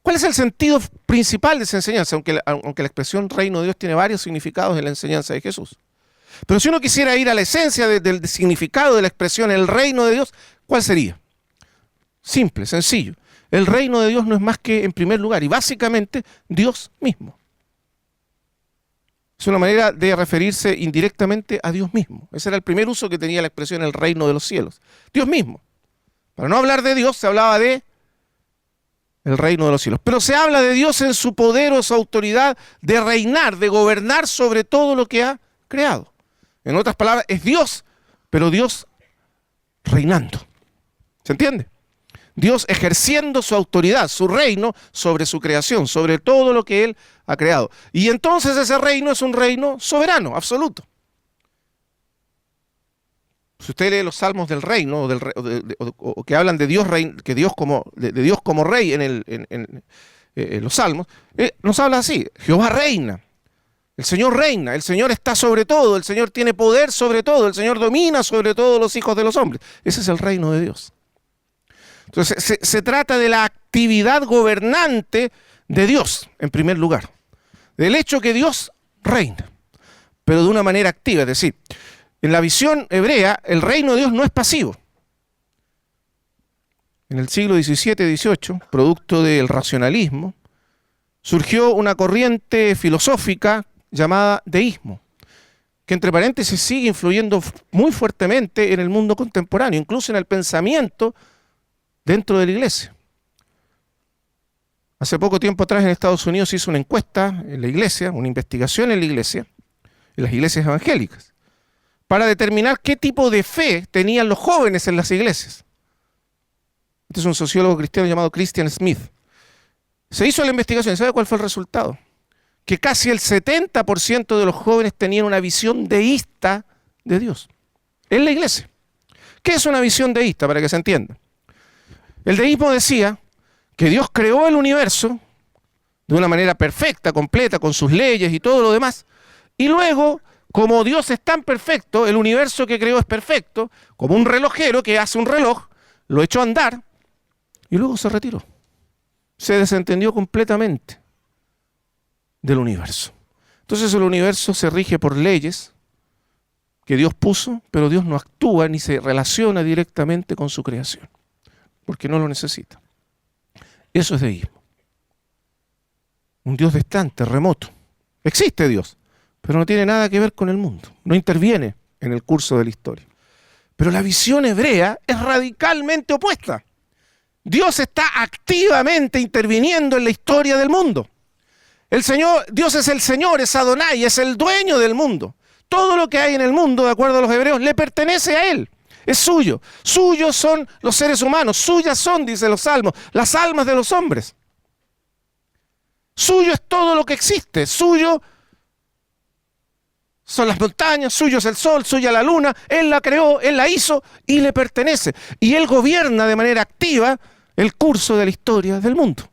¿Cuál es el sentido principal de esa enseñanza? Aunque la expresión reino de Dios tiene varios significados en la enseñanza de Jesús. Pero si uno quisiera ir a la esencia del significado de la expresión el reino de Dios, ¿cuál sería? Simple, sencillo. El reino de Dios no es más que, en primer lugar, y básicamente, Dios mismo. Es una manera de referirse indirectamente a Dios mismo. Ese era el primer uso que tenía la expresión el reino de los cielos. Dios mismo. Para no hablar de Dios, se hablaba de el reino de los cielos. Pero se habla de Dios en su poder o su autoridad de reinar, de gobernar sobre todo lo que ha creado. En otras palabras, es Dios, pero Dios reinando. ¿Se entiende? Dios ejerciendo su autoridad, su reino sobre su creación, sobre todo lo que Él ha creado. Y entonces ese reino es un reino soberano, absoluto. Si usted lee los salmos del reino, o que hablan de Dios, de Dios como rey en los salmos, nos habla así: Jehová reina. El Señor está sobre todo, el Señor tiene poder sobre todo, el Señor domina sobre todos los hijos de los hombres. Ese es el reino de Dios. Entonces se trata de la actividad gobernante de Dios, en primer lugar. Del hecho que Dios reina, pero de una manera activa. Es decir, en la visión hebrea, el reino de Dios no es pasivo. En el siglo XVII-XVIII, producto del racionalismo, surgió una corriente filosófica llamada deísmo, que entre paréntesis sigue influyendo muy fuertemente en el mundo contemporáneo, incluso en el pensamiento dentro de la iglesia. Hace poco tiempo atrás en Estados Unidos se hizo una encuesta en la iglesia, una investigación en la iglesia, en las iglesias evangélicas, para determinar qué tipo de fe tenían los jóvenes en las iglesias. Este es un sociólogo cristiano llamado Christian Smith. Se hizo la investigación, ¿sabe cuál fue el resultado? Que casi el 70% de los jóvenes tenían una visión deísta de Dios en la iglesia. ¿Qué es una visión deísta, para que se entienda? El deísmo decía que Dios creó el universo de una manera perfecta, completa, con sus leyes y todo lo demás, y luego, como Dios es tan perfecto, el universo que creó es perfecto, como un relojero que hace un reloj, lo echó a andar y luego se retiró. Se desentendió completamente del universo. Entonces el universo se rige por leyes que Dios puso, pero Dios no actúa ni se relaciona directamente con su creación, porque no lo necesita. Eso es deísmo. Un Dios distante, remoto. Existe Dios, pero no tiene nada que ver con el mundo. No interviene en el curso de la historia. Pero la visión hebrea es radicalmente opuesta. Dios está activamente interviniendo en la historia del mundo. Dios es el Señor, es Adonai, es el dueño del mundo. Todo lo que hay en el mundo, de acuerdo a los hebreos, le pertenece a Él. Es suyo. Suyos son los seres humanos. Suyas son, dice los salmos, las almas de los hombres. Suyo es todo lo que existe. Suyo son las montañas, suyo es el sol, suya la luna. Él la creó, Él la hizo y le pertenece. Y Él gobierna de manera activa el curso de la historia del mundo.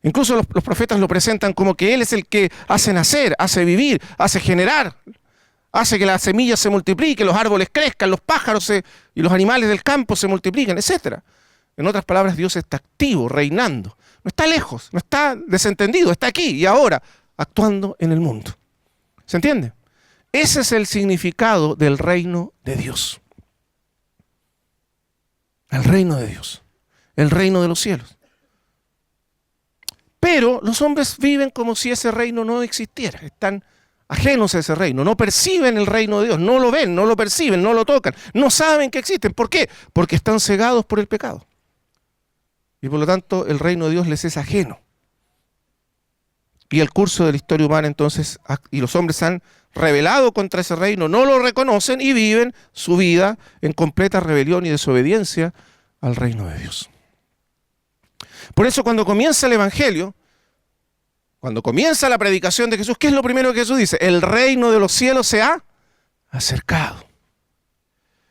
Incluso los profetas lo presentan como que Él es el que hace nacer, hace vivir, hace generar, hace que las semillas se multipliquen, los árboles crezcan, los pájaros y los animales del campo se multipliquen, etc. En otras palabras, Dios está activo, reinando. No está lejos, no está desentendido, está aquí y ahora, actuando en el mundo. ¿Se entiende? Ese es el significado del reino de Dios. El reino de Dios. El reino de los cielos. Pero los hombres viven como si ese reino no existiera. Están ajenos a ese reino. No perciben el reino de Dios. No lo ven, no lo perciben, no lo tocan. No saben que existen. ¿Por qué? Porque están cegados por el pecado. Y por lo tanto el reino de Dios les es ajeno. Y el curso de la historia humana entonces, y los hombres han rebelado contra ese reino, no lo reconocen y viven su vida en completa rebelión y desobediencia al reino de Dios. Por eso cuando comienza el Evangelio, cuando comienza la predicación de Jesús, ¿qué es lo primero que Jesús dice? El reino de los cielos se ha acercado.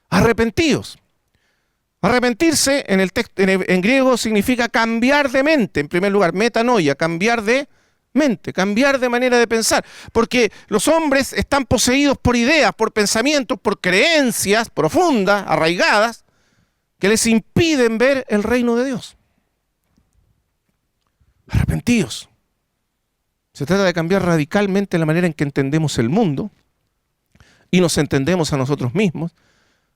Arrepentidos. Arrepentirse en griego significa cambiar de mente, en primer lugar, metanoia, cambiar de mente, cambiar de manera de pensar, porque los hombres están poseídos por ideas, por pensamientos, por creencias profundas, arraigadas, que les impiden ver el reino de Dios. Arrepentidos. Se trata de cambiar radicalmente la manera en que entendemos el mundo y nos entendemos a nosotros mismos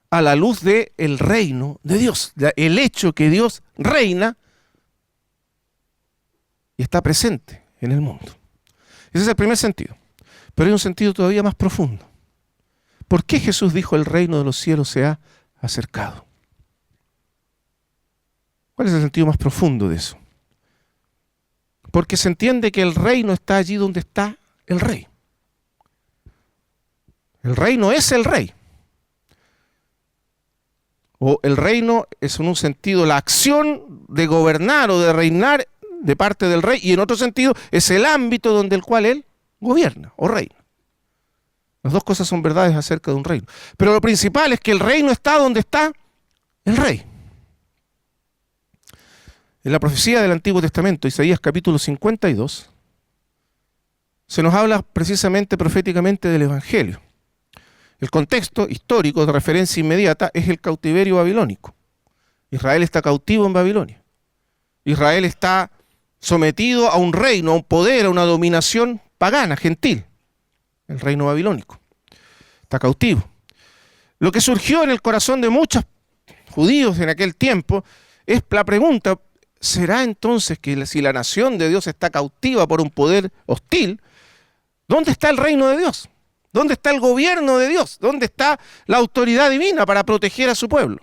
a la luz del reino de Dios, el hecho que Dios reina y está presente en el mundo. Ese es el primer sentido. Pero hay un sentido todavía más profundo. ¿Por qué Jesús dijo el reino de los cielos se ha acercado? ¿Cuál es el sentido más profundo de eso? Porque se entiende que el reino está allí donde está el rey. El reino es el rey. O el reino es en un sentido la acción de gobernar o de reinar de parte del rey, y en otro sentido es el ámbito donde el cual él gobierna o reina. Las dos cosas son verdades acerca de un reino. Pero lo principal es que el reino está donde está el rey. En la profecía del Antiguo Testamento, Isaías capítulo 52, se nos habla precisamente proféticamente del Evangelio. El contexto histórico de referencia inmediata es el cautiverio babilónico. Israel está cautivo en Babilonia. Israel está sometido a un reino, a un poder, a una dominación pagana, gentil. El reino babilónico. Está cautivo. Lo que surgió en el corazón de muchos judíos en aquel tiempo es la pregunta: ¿será entonces que si la nación de Dios está cautiva por un poder hostil, ¿dónde está el reino de Dios? ¿Dónde está el gobierno de Dios? ¿Dónde está la autoridad divina para proteger a su pueblo?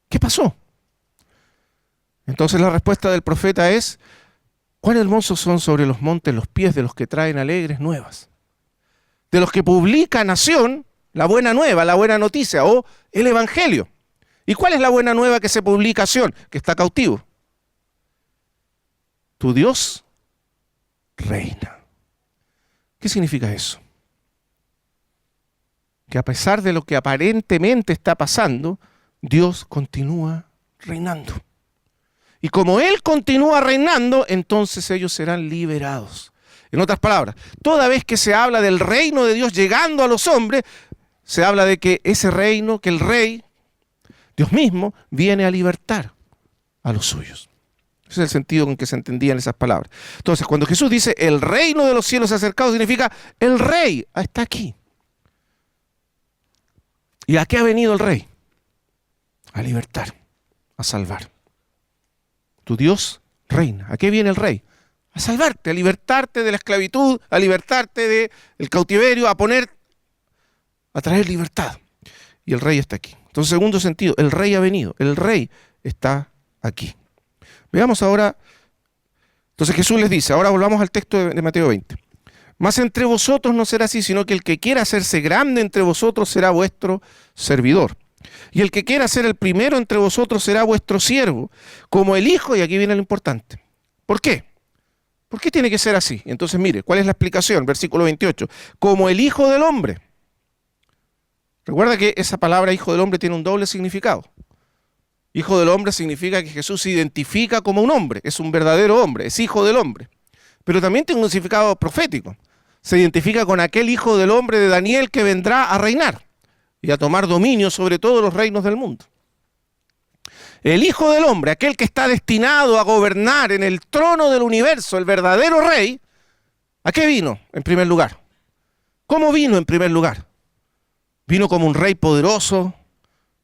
¿Qué pasó? Entonces la respuesta del profeta es: cuán hermosos son sobre los montes los pies de los que traen alegres nuevas, de los que publica nación la buena nueva, la buena noticia o el evangelio. ¿Y cuál es la buena nueva que se publica a Sión? Que está cautivo. Tu Dios reina. ¿Qué significa eso? Que a pesar de lo que aparentemente está pasando, Dios continúa reinando. Y como Él continúa reinando, entonces ellos serán liberados. En otras palabras, toda vez que se habla del reino de Dios llegando a los hombres, se habla de que ese reino, que el rey, Dios mismo, viene a libertar a los suyos. Ese es el sentido con que se entendían esas palabras. Entonces, cuando Jesús dice el reino de los cielos se ha acercado, significa el rey está aquí. ¿Y a qué ha venido el rey? A libertar, a salvar. Tu Dios reina. ¿A qué viene el rey? A salvarte, a libertarte de la esclavitud, a libertarte del cautiverio, a traer libertad. Y el rey está aquí. Entonces, segundo sentido, el rey ha venido, el rey está aquí. Veamos ahora, entonces Jesús les dice, ahora volvamos al texto de Mateo 20. Mas entre vosotros no será así, sino que el que quiera hacerse grande entre vosotros será vuestro servidor. Y el que quiera ser el primero entre vosotros será vuestro siervo, como el hijo, y aquí viene lo importante. ¿Por qué? ¿Por qué tiene que ser así? Entonces mire, ¿cuál es la explicación? Versículo 28. Como el hijo del hombre. Recuerda que esa palabra hijo del hombre tiene un doble significado. Hijo del hombre significa que Jesús se identifica como un hombre, es un verdadero hombre, es hijo del hombre. Pero también tiene un significado profético. Se identifica con aquel hijo del hombre de Daniel que vendrá a reinar y a tomar dominio sobre todos los reinos del mundo. El hijo del hombre, aquel que está destinado a gobernar en el trono del universo, el verdadero rey, ¿a qué vino en primer lugar? ¿Cómo vino en primer lugar? Vino como un rey poderoso,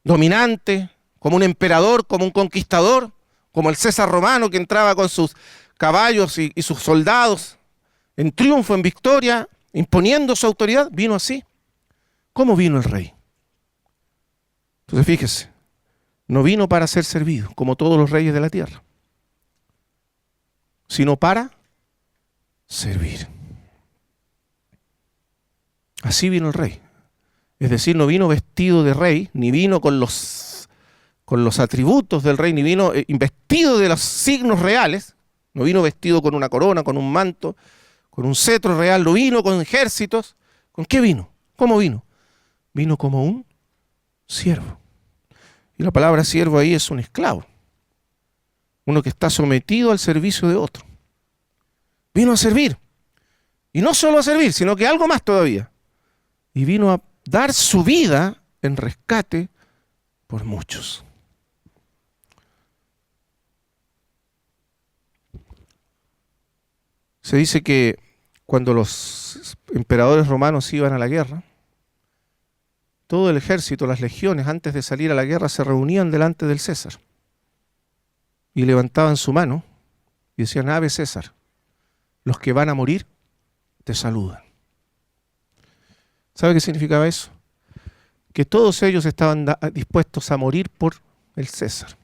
dominante, como un emperador, como un conquistador, como el César romano que entraba con sus caballos y sus soldados en triunfo, en victoria, imponiendo su autoridad. Vino así. ¿Cómo vino el rey? Entonces fíjese, no vino para ser servido, como todos los reyes de la tierra, sino para servir. Así vino el rey. Es decir, no vino vestido de rey, ni vino con los atributos del rey, ni vino investido de los signos reales, no vino vestido con una corona, con un manto, con un cetro real, no vino con ejércitos. ¿Con qué vino? ¿Cómo vino? Vino como un siervo. Y la palabra siervo ahí es un esclavo, uno que está sometido al servicio de otro. Vino a servir. Y no solo a servir, sino que algo más todavía. Y vino a dar su vida en rescate por muchos. Se dice que cuando los emperadores romanos iban a la guerra, todo el ejército, las legiones, antes de salir a la guerra, se reunían delante del César y levantaban su mano y decían: Ave César, los que van a morir te saludan. ¿Sabe qué significaba eso? Que todos ellos estaban dispuestos a morir por el César,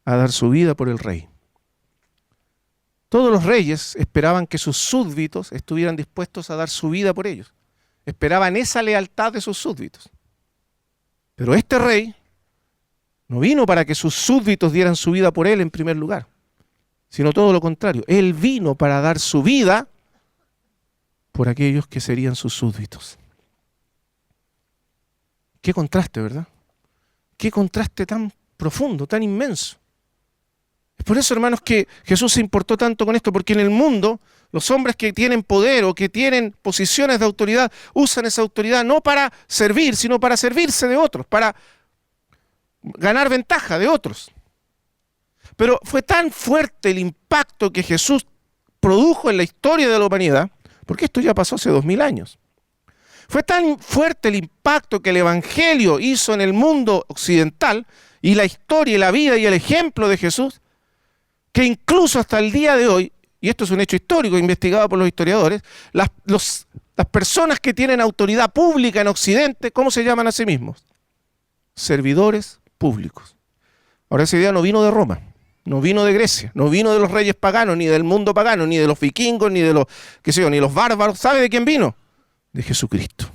a dar su vida por el rey. Todos los reyes esperaban que sus súbditos estuvieran dispuestos a dar su vida por ellos. Esperaban esa lealtad de sus súbditos. Pero este rey no vino para que sus súbditos dieran su vida por él en primer lugar, sino todo lo contrario. Él vino para dar su vida por aquellos que serían sus súbditos. Qué contraste, ¿verdad? Qué contraste tan profundo, tan inmenso. Es por eso, hermanos, que Jesús se importó tanto con esto, porque en el mundo los hombres que tienen poder o que tienen posiciones de autoridad usan esa autoridad no para servir, sino para servirse de otros, para ganar ventaja de otros. Pero fue tan fuerte el impacto que Jesús produjo en la historia de la humanidad, porque esto ya pasó hace 2000 años. Fue tan fuerte el impacto que el Evangelio hizo en el mundo occidental, y la historia y la vida y el ejemplo de Jesús, que incluso hasta el día de hoy, y esto es un hecho histórico investigado por los historiadores, las personas que tienen autoridad pública en Occidente, ¿cómo se llaman a sí mismos? Servidores públicos. Ahora, esa idea no vino de Roma, no vino de Grecia, no vino de los reyes paganos, ni del mundo pagano, ni de los vikingos, ni de los, qué sé yo, ni los bárbaros. ¿Sabe de quién vino? De Jesucristo.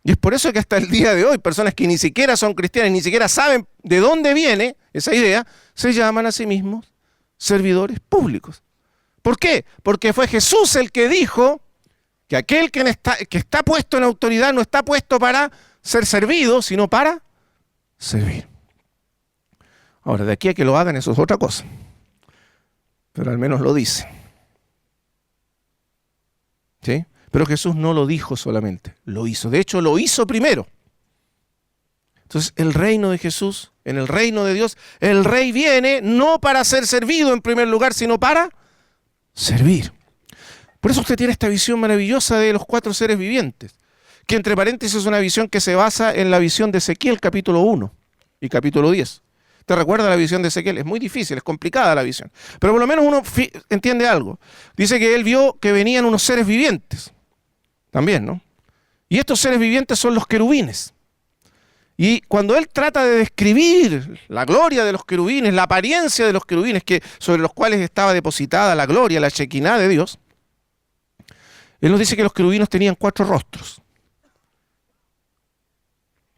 Y es por eso que hasta el día de hoy, personas que ni siquiera son cristianas, ni siquiera saben de dónde viene esa idea, se llaman a sí mismos servidores públicos. ¿Por qué? Porque fue Jesús el que dijo que aquel que está puesto en autoridad no está puesto para ser servido, sino para servir. Ahora, de aquí a que lo hagan, eso es otra cosa. Pero al menos lo dice. ¿Sí? Pero Jesús no lo dijo solamente, lo hizo. De hecho, lo hizo primero. Entonces, el reino de Jesús, en el reino de Dios, el rey viene no para ser servido en primer lugar, sino para servir. Por eso usted tiene esta visión maravillosa de los 4 seres vivientes, que entre paréntesis es una visión que se basa en la visión de Ezequiel capítulo 1 y capítulo 10. ¿Te recuerda la visión de Ezequiel? Es muy difícil, es complicada la visión. Pero por lo menos uno entiende algo. Dice que él vio que venían unos seres vivientes. También, ¿no? Y estos seres vivientes son los querubines. Y cuando él trata de describir la gloria de los querubines, la apariencia de los querubines, sobre los cuales estaba depositada la gloria, la shekinah de Dios, él nos dice que los querubines tenían 4 rostros.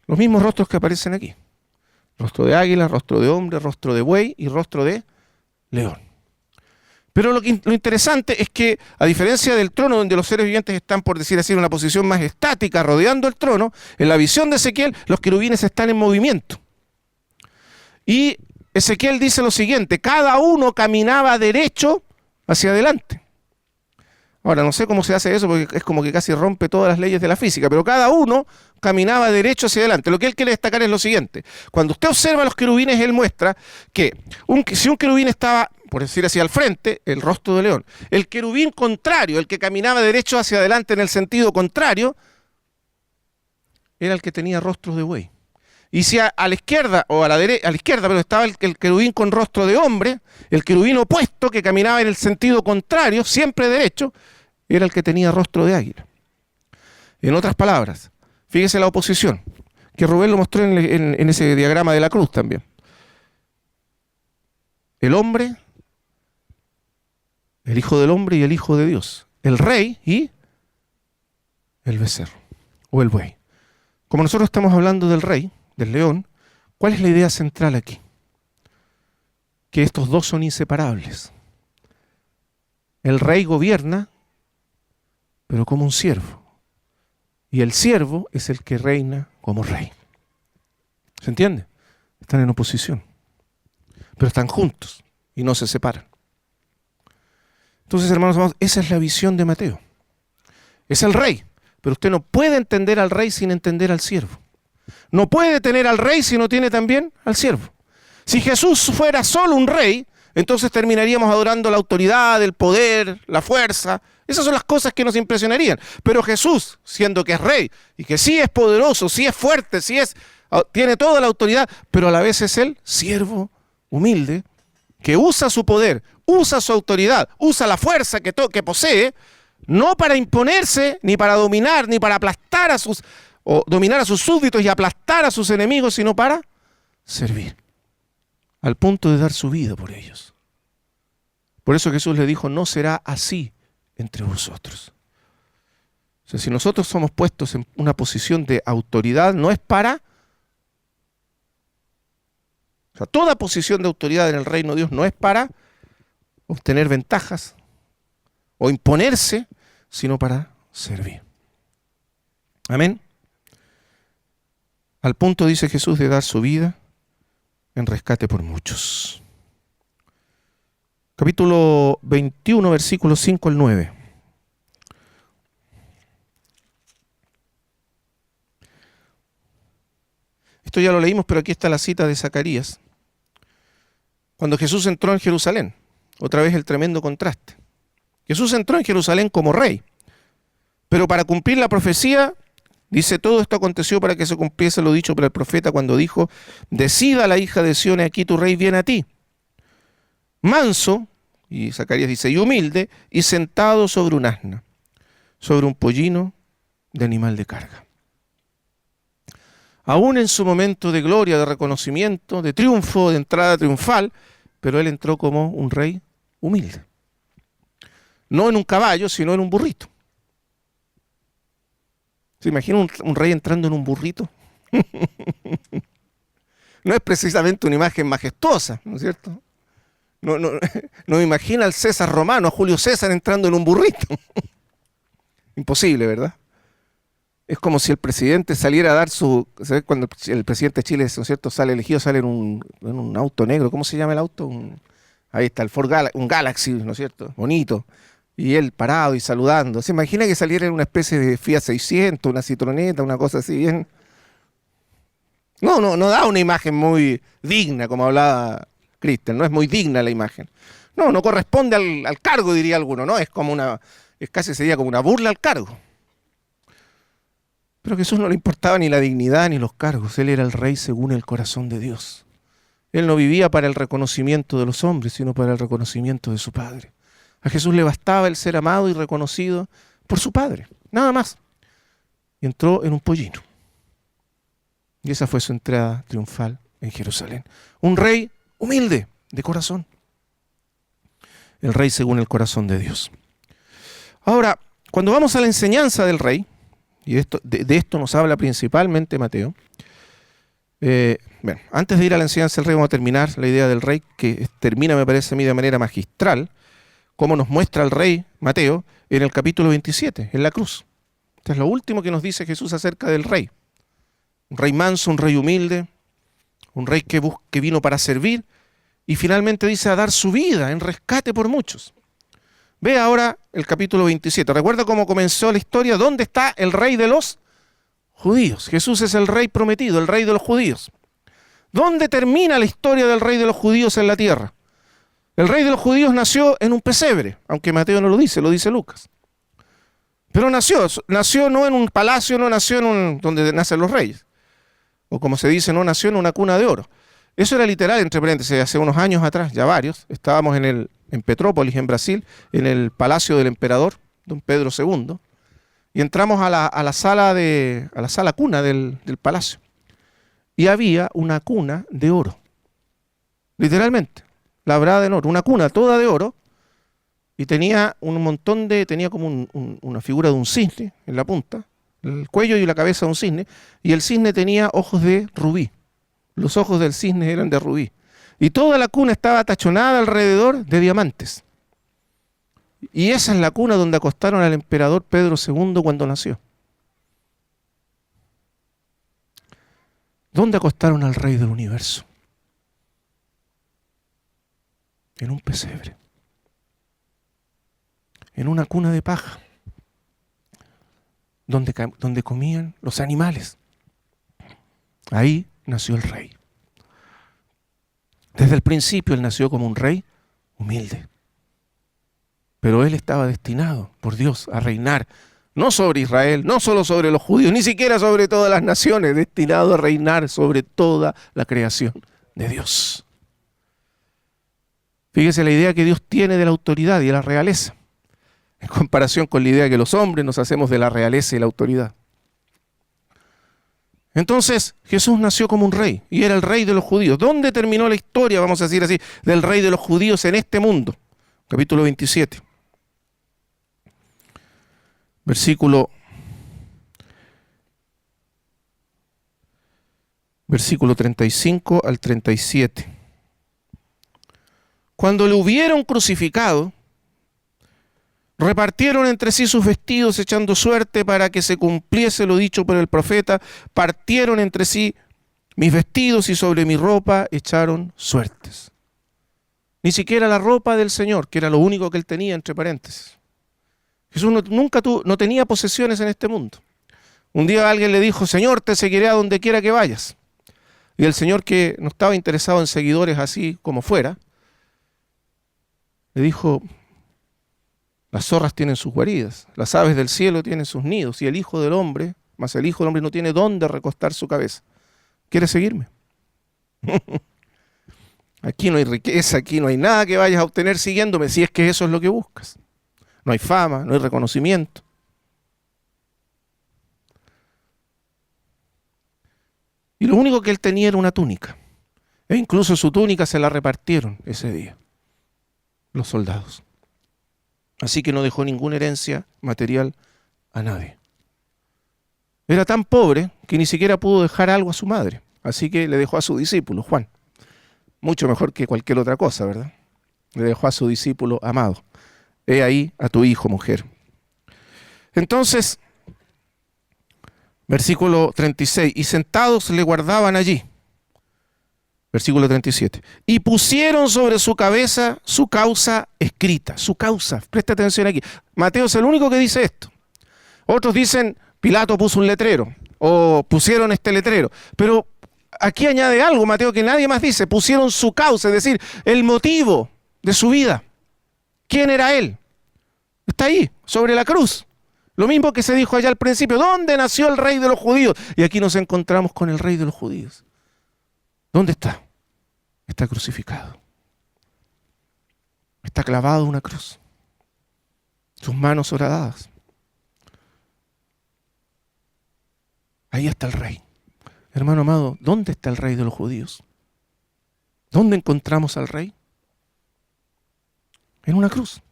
Los mismos rostros que aparecen aquí. Rostro de águila, rostro de hombre, rostro de buey y rostro de león. Pero lo interesante es que, a diferencia del trono, donde los seres vivientes están, por decir así, en una posición más estática, rodeando el trono, en la visión de Ezequiel, los querubines están en movimiento. Y Ezequiel dice lo siguiente: cada uno caminaba derecho hacia adelante. Ahora, no sé cómo se hace eso, porque es como que casi rompe todas las leyes de la física, pero cada uno caminaba derecho hacia adelante. Lo que él quiere destacar es lo siguiente: cuando usted observa los querubines, él muestra que si un querubín estaba, por decir así, al frente, el rostro de león. El querubín contrario, el que caminaba derecho hacia adelante en el sentido contrario, era el que tenía rostros de buey. Y si a la izquierda, o a la izquierda, pero estaba el querubín con rostro de hombre, el querubín opuesto, que caminaba en el sentido contrario, siempre derecho, era el que tenía rostro de águila. En otras palabras, fíjese la oposición, que Rubén lo mostró en ese diagrama de la cruz también. El hombre, el hijo del hombre y el hijo de Dios. El rey y el becerro, o el buey. Como nosotros estamos hablando del rey, del león, ¿cuál es la idea central aquí? Que estos dos son inseparables. El rey gobierna, pero como un siervo. Y el siervo es el que reina como rey. ¿Se entiende? Están en oposición, pero están juntos y no se separan. Entonces, hermanos, esa es la visión de Mateo. Es el rey, pero usted no puede entender al rey sin entender al siervo. No puede tener al rey si no tiene también al siervo. Si Jesús fuera solo un rey, entonces terminaríamos adorando la autoridad, el poder, la fuerza. Esas son las cosas que nos impresionarían. Pero Jesús, siendo que es rey, y que sí es poderoso, sí es fuerte, tiene toda la autoridad, pero a la vez es el siervo humilde, que usa su poder, usa su autoridad, usa la fuerza que posee, no para imponerse, ni para dominar, ni para aplastar o dominar a sus súbditos y aplastar a sus enemigos, sino para servir, al punto de dar su vida por ellos. Por eso Jesús le dijo, no será así entre vosotros. O sea, si nosotros somos puestos en una posición de autoridad, no es para... O sea, toda posición de autoridad en el reino de Dios no es para obtener ventajas o imponerse, sino para servir. Amén. Al punto, dice Jesús, de dar su vida en rescate por muchos. Capítulo 21, versículos 5 al 9. Esto ya lo leímos, pero aquí está la cita de Zacarías. Cuando Jesús entró en Jerusalén, otra vez el tremendo contraste. Jesús entró en Jerusalén como rey, pero para cumplir la profecía, dice, todo esto aconteció para que se cumpliese lo dicho por el profeta cuando dijo, decida la hija de Sión, aquí tu rey viene a ti. Manso, y Zacarías dice, y humilde, y sentado sobre un asna, sobre un pollino de animal de carga. Aún en su momento de gloria, de reconocimiento, de triunfo, de entrada triunfal, pero él entró como un rey humilde. No en un caballo, sino en un burrito. ¿Se imagina un rey entrando en un burrito? No es precisamente una imagen majestuosa, ¿no es cierto? No me imagina al César romano, a Julio César entrando en un burrito. Imposible, ¿verdad? Es como si el presidente saliera a dar ¿sabes? Cuando el presidente de Chile, ¿no es cierto?, sale elegido, sale en un auto negro. ¿Cómo se llama el auto? Ahí está, un Galaxy, ¿no es cierto? Bonito. Y él parado y saludando. ¿Se imagina que saliera en una especie de Fiat 600, una Citroneta, una cosa así bien? No da una imagen muy digna, como hablaba Cristian. No es muy digna la imagen. No corresponde al cargo, diría alguno, ¿no? Casi sería como una burla al cargo. Pero a Jesús no le importaba ni la dignidad ni los cargos. Él era el rey según el corazón de Dios. Él no vivía para el reconocimiento de los hombres, sino para el reconocimiento de su Padre. A Jesús le bastaba el ser amado y reconocido por su Padre, nada más. Y entró en un pollino. Y esa fue su entrada triunfal en Jerusalén. Un rey humilde de corazón. El rey según el corazón de Dios. Ahora, cuando vamos a la enseñanza del rey, y de esto nos habla principalmente Mateo. Bueno, antes de ir a la enseñanza del rey, vamos a terminar la idea del rey, que termina, me parece a mí, de manera magistral, como nos muestra el rey Mateo en el capítulo 27, en la cruz. Esto es lo último que nos dice Jesús acerca del rey. Un rey manso, un rey humilde, un rey que vino para servir, y finalmente dice a dar su vida en rescate por muchos. Ve ahora el capítulo 27. ¿Recuerda cómo comenzó la historia? ¿Dónde está el rey de los judíos? Jesús es el rey prometido, el rey de los judíos. ¿Dónde termina la historia del rey de los judíos en la tierra? El rey de los judíos nació en un pesebre, aunque Mateo no lo dice Lucas. Pero nació no en un palacio, no nació donde nacen los reyes. O como se dice, no nació en una cuna de oro. Eso era literal, entre paréntesis, hace unos años atrás, ya varios. Estábamos en Petrópolis, en Brasil, en el palacio del emperador, don Pedro II, y entramos a la sala cuna del palacio. Y había una cuna de oro, literalmente, labrada en oro, una cuna toda de oro, y tenía tenía como una figura de un cisne en la punta, el cuello y la cabeza de un cisne, y el cisne tenía ojos de rubí. Los ojos del cisne eran de rubí. Y toda la cuna estaba tachonada alrededor de diamantes. Y esa es la cuna donde acostaron al emperador Pedro II cuando nació. ¿Dónde acostaron al rey del universo? En un pesebre. en una cuna de paja, donde comían los animales. Ahí nació el rey. Desde el principio él nació como un rey humilde. Pero él estaba destinado por Dios a reinar, no sobre Israel, no solo sobre los judíos, ni siquiera sobre todas las naciones, destinado a reinar sobre toda la creación de Dios. Fíjese la idea que Dios tiene de la autoridad y de la realeza, en comparación con la idea que los hombres nos hacemos de la realeza y la autoridad. Entonces Jesús nació como un rey y era el rey de los judíos. ¿Dónde terminó la historia, vamos a decir así, del rey de los judíos en este mundo? Capítulo 27. Versículo 35 al 37. Cuando le hubieron crucificado, repartieron entre sí sus vestidos echando suerte para que se cumpliese lo dicho por el profeta. Partieron entre sí mis vestidos y sobre mi ropa echaron suertes. Ni siquiera la ropa del Señor, que era lo único que él tenía, entre paréntesis. Jesús no tenía posesiones en este mundo. Un día alguien le dijo: Señor, te seguiré a donde quiera que vayas. Y el Señor, que no estaba interesado en seguidores así como fuera, le dijo: las zorras tienen sus guaridas, las aves del cielo tienen sus nidos, y el Hijo del Hombre, mas el Hijo del Hombre no tiene dónde recostar su cabeza. ¿Quieres seguirme? Aquí no hay riqueza, aquí no hay nada que vayas a obtener siguiéndome, si es que eso es lo que buscas. No hay fama, no hay reconocimiento. Y lo único que él tenía era una túnica. E incluso su túnica se la repartieron ese día los soldados. Así que no dejó ninguna herencia material a nadie. Era tan pobre que ni siquiera pudo dejar algo a su madre. Así que le dejó a su discípulo, Juan. Mucho mejor que cualquier otra cosa, ¿verdad? Le dejó a su discípulo amado. He ahí a tu hijo, mujer. Entonces, versículo 36, y sentados le guardaban allí. Versículo 37. Y pusieron sobre su cabeza su causa escrita. Su causa. Presta atención aquí. Mateo es el único que dice esto. Otros dicen, Pilato puso un letrero. O pusieron este letrero. Pero aquí añade algo, Mateo, que nadie más dice. Pusieron su causa, es decir, el motivo de su vida. ¿Quién era él? Está ahí, sobre la cruz. Lo mismo que se dijo allá al principio. ¿Dónde nació el rey de los judíos? Y aquí nos encontramos con el rey de los judíos. ¿Dónde está? Está crucificado. Está clavado en una cruz. Sus manos horadadas. Ahí está el rey. Hermano amado, ¿dónde está el rey de los judíos? ¿Dónde encontramos al rey? En una cruz.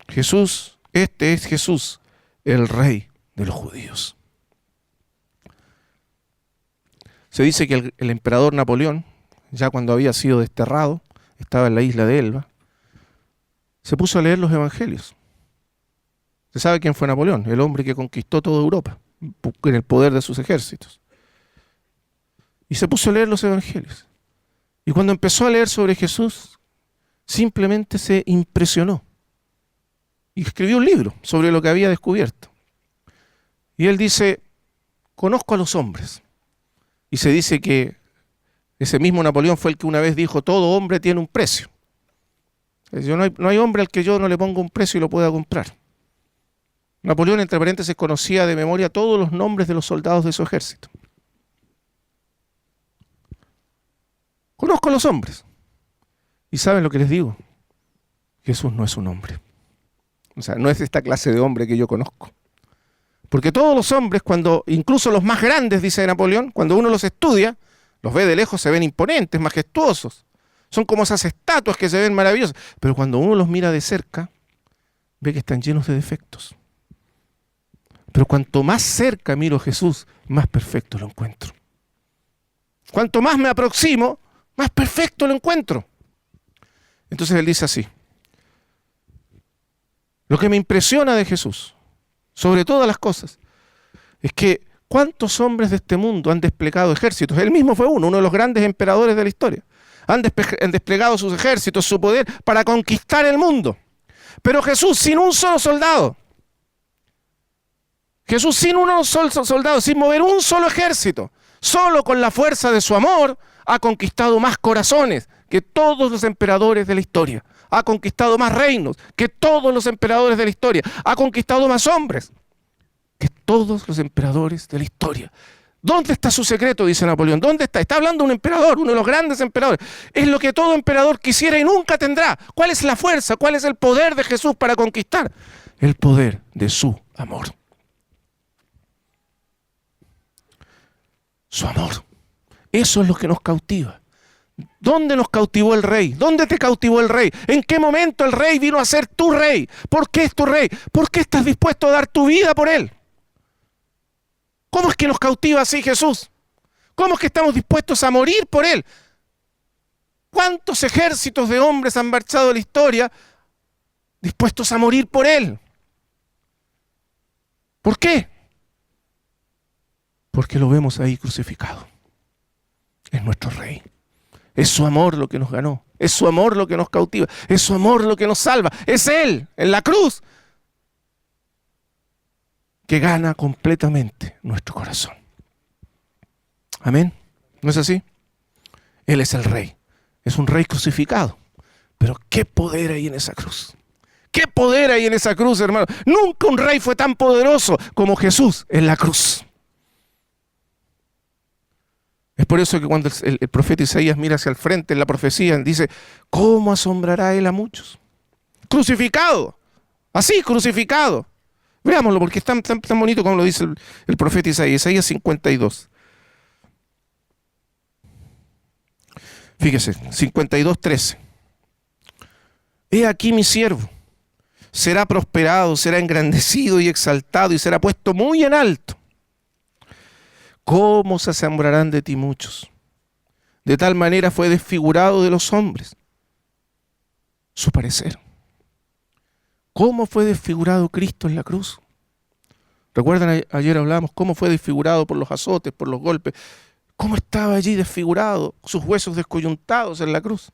Jesús, este es Jesús, el rey de los judíos. Se dice que el emperador Napoleón, ya cuando había sido desterrado, estaba en la isla de Elba, se puso a leer los evangelios. Se sabe quién fue Napoleón, el hombre que conquistó toda Europa, en el poder de sus ejércitos. Y se puso a leer los evangelios. Y cuando empezó a leer sobre Jesús, simplemente se impresionó. Y escribió un libro sobre lo que había descubierto. Y él dice, conozco a los hombres. Y se dice que ese mismo Napoleón fue el que una vez dijo, todo hombre tiene un precio. No hay hombre al que yo no le ponga un precio y lo pueda comprar. Napoleón, entre paréntesis, conocía de memoria todos los nombres de los soldados de su ejército. Conozco a los hombres. ¿Y saben lo que les digo? Jesús no es un hombre. O sea, no es esta clase de hombre que yo conozco. Porque todos los hombres, incluso los más grandes, dice Napoleón, cuando uno los estudia, los ve de lejos, se ven imponentes, majestuosos. Son como esas estatuas que se ven maravillosas. Pero cuando uno los mira de cerca, ve que están llenos de defectos. Pero cuanto más cerca miro a Jesús, más perfecto lo encuentro. Cuanto más me aproximo, más perfecto lo encuentro. Entonces él dice así, lo que me impresiona de Jesús, sobre todas las cosas, es que cuántos hombres de este mundo han desplegado ejércitos. Él mismo fue uno de los grandes emperadores de la historia. Han desplegado sus ejércitos, su poder para conquistar el mundo. Pero Jesús sin un solo soldado, Jesús sin un solo soldado, sin mover un solo ejército, solo con la fuerza de su amor, ha conquistado más corazones que todos los emperadores de la historia. Ha conquistado más reinos que todos los emperadores de la historia. Ha conquistado más hombres que todos los emperadores de la historia. ¿Dónde está su secreto?, dice Napoleón. ¿Dónde está? Está hablando un emperador, uno de los grandes emperadores. Es lo que todo emperador quisiera y nunca tendrá. ¿Cuál es la fuerza? ¿Cuál es el poder de Jesús para conquistar? El poder de su amor. Su amor. Eso es lo que nos cautiva. ¿Dónde nos cautivó el rey? ¿Dónde te cautivó el rey? ¿En qué momento el rey vino a ser tu rey? ¿Por qué es tu rey? ¿Por qué estás dispuesto a dar tu vida por él? ¿Cómo es que nos cautiva así Jesús? ¿Cómo es que estamos dispuestos a morir por él? ¿Cuántos ejércitos de hombres han marchado a la historia dispuestos a morir por él? ¿Por qué? Porque lo vemos ahí crucificado. Es nuestro rey. Es su amor lo que nos ganó. Es su amor lo que nos cautiva. Es su amor lo que nos salva. Es Él, en la cruz, que gana completamente nuestro corazón. Amén. ¿No es así? Él es el rey. Es un rey crucificado. Pero qué poder hay en esa cruz. Qué poder hay en esa cruz, hermano. Nunca un rey fue tan poderoso como Jesús en la cruz. Es por eso que cuando el profeta Isaías mira hacia el frente en la profecía, dice, ¿cómo asombrará él a muchos? Crucificado. Así, crucificado. Veámoslo, porque es tan bonito como lo dice el profeta Isaías. Isaías 52. Fíjese, 52:13. He aquí mi siervo. Será prosperado, será engrandecido y exaltado y será puesto muy en alto. ¿Cómo se asombrarán de ti muchos? De tal manera fue desfigurado de los hombres su parecer. ¿Cómo fue desfigurado Cristo en la cruz? ¿Recuerdan? Ayer hablamos cómo fue desfigurado por los azotes, por los golpes. ¿Cómo estaba allí desfigurado, sus huesos descoyuntados en la cruz?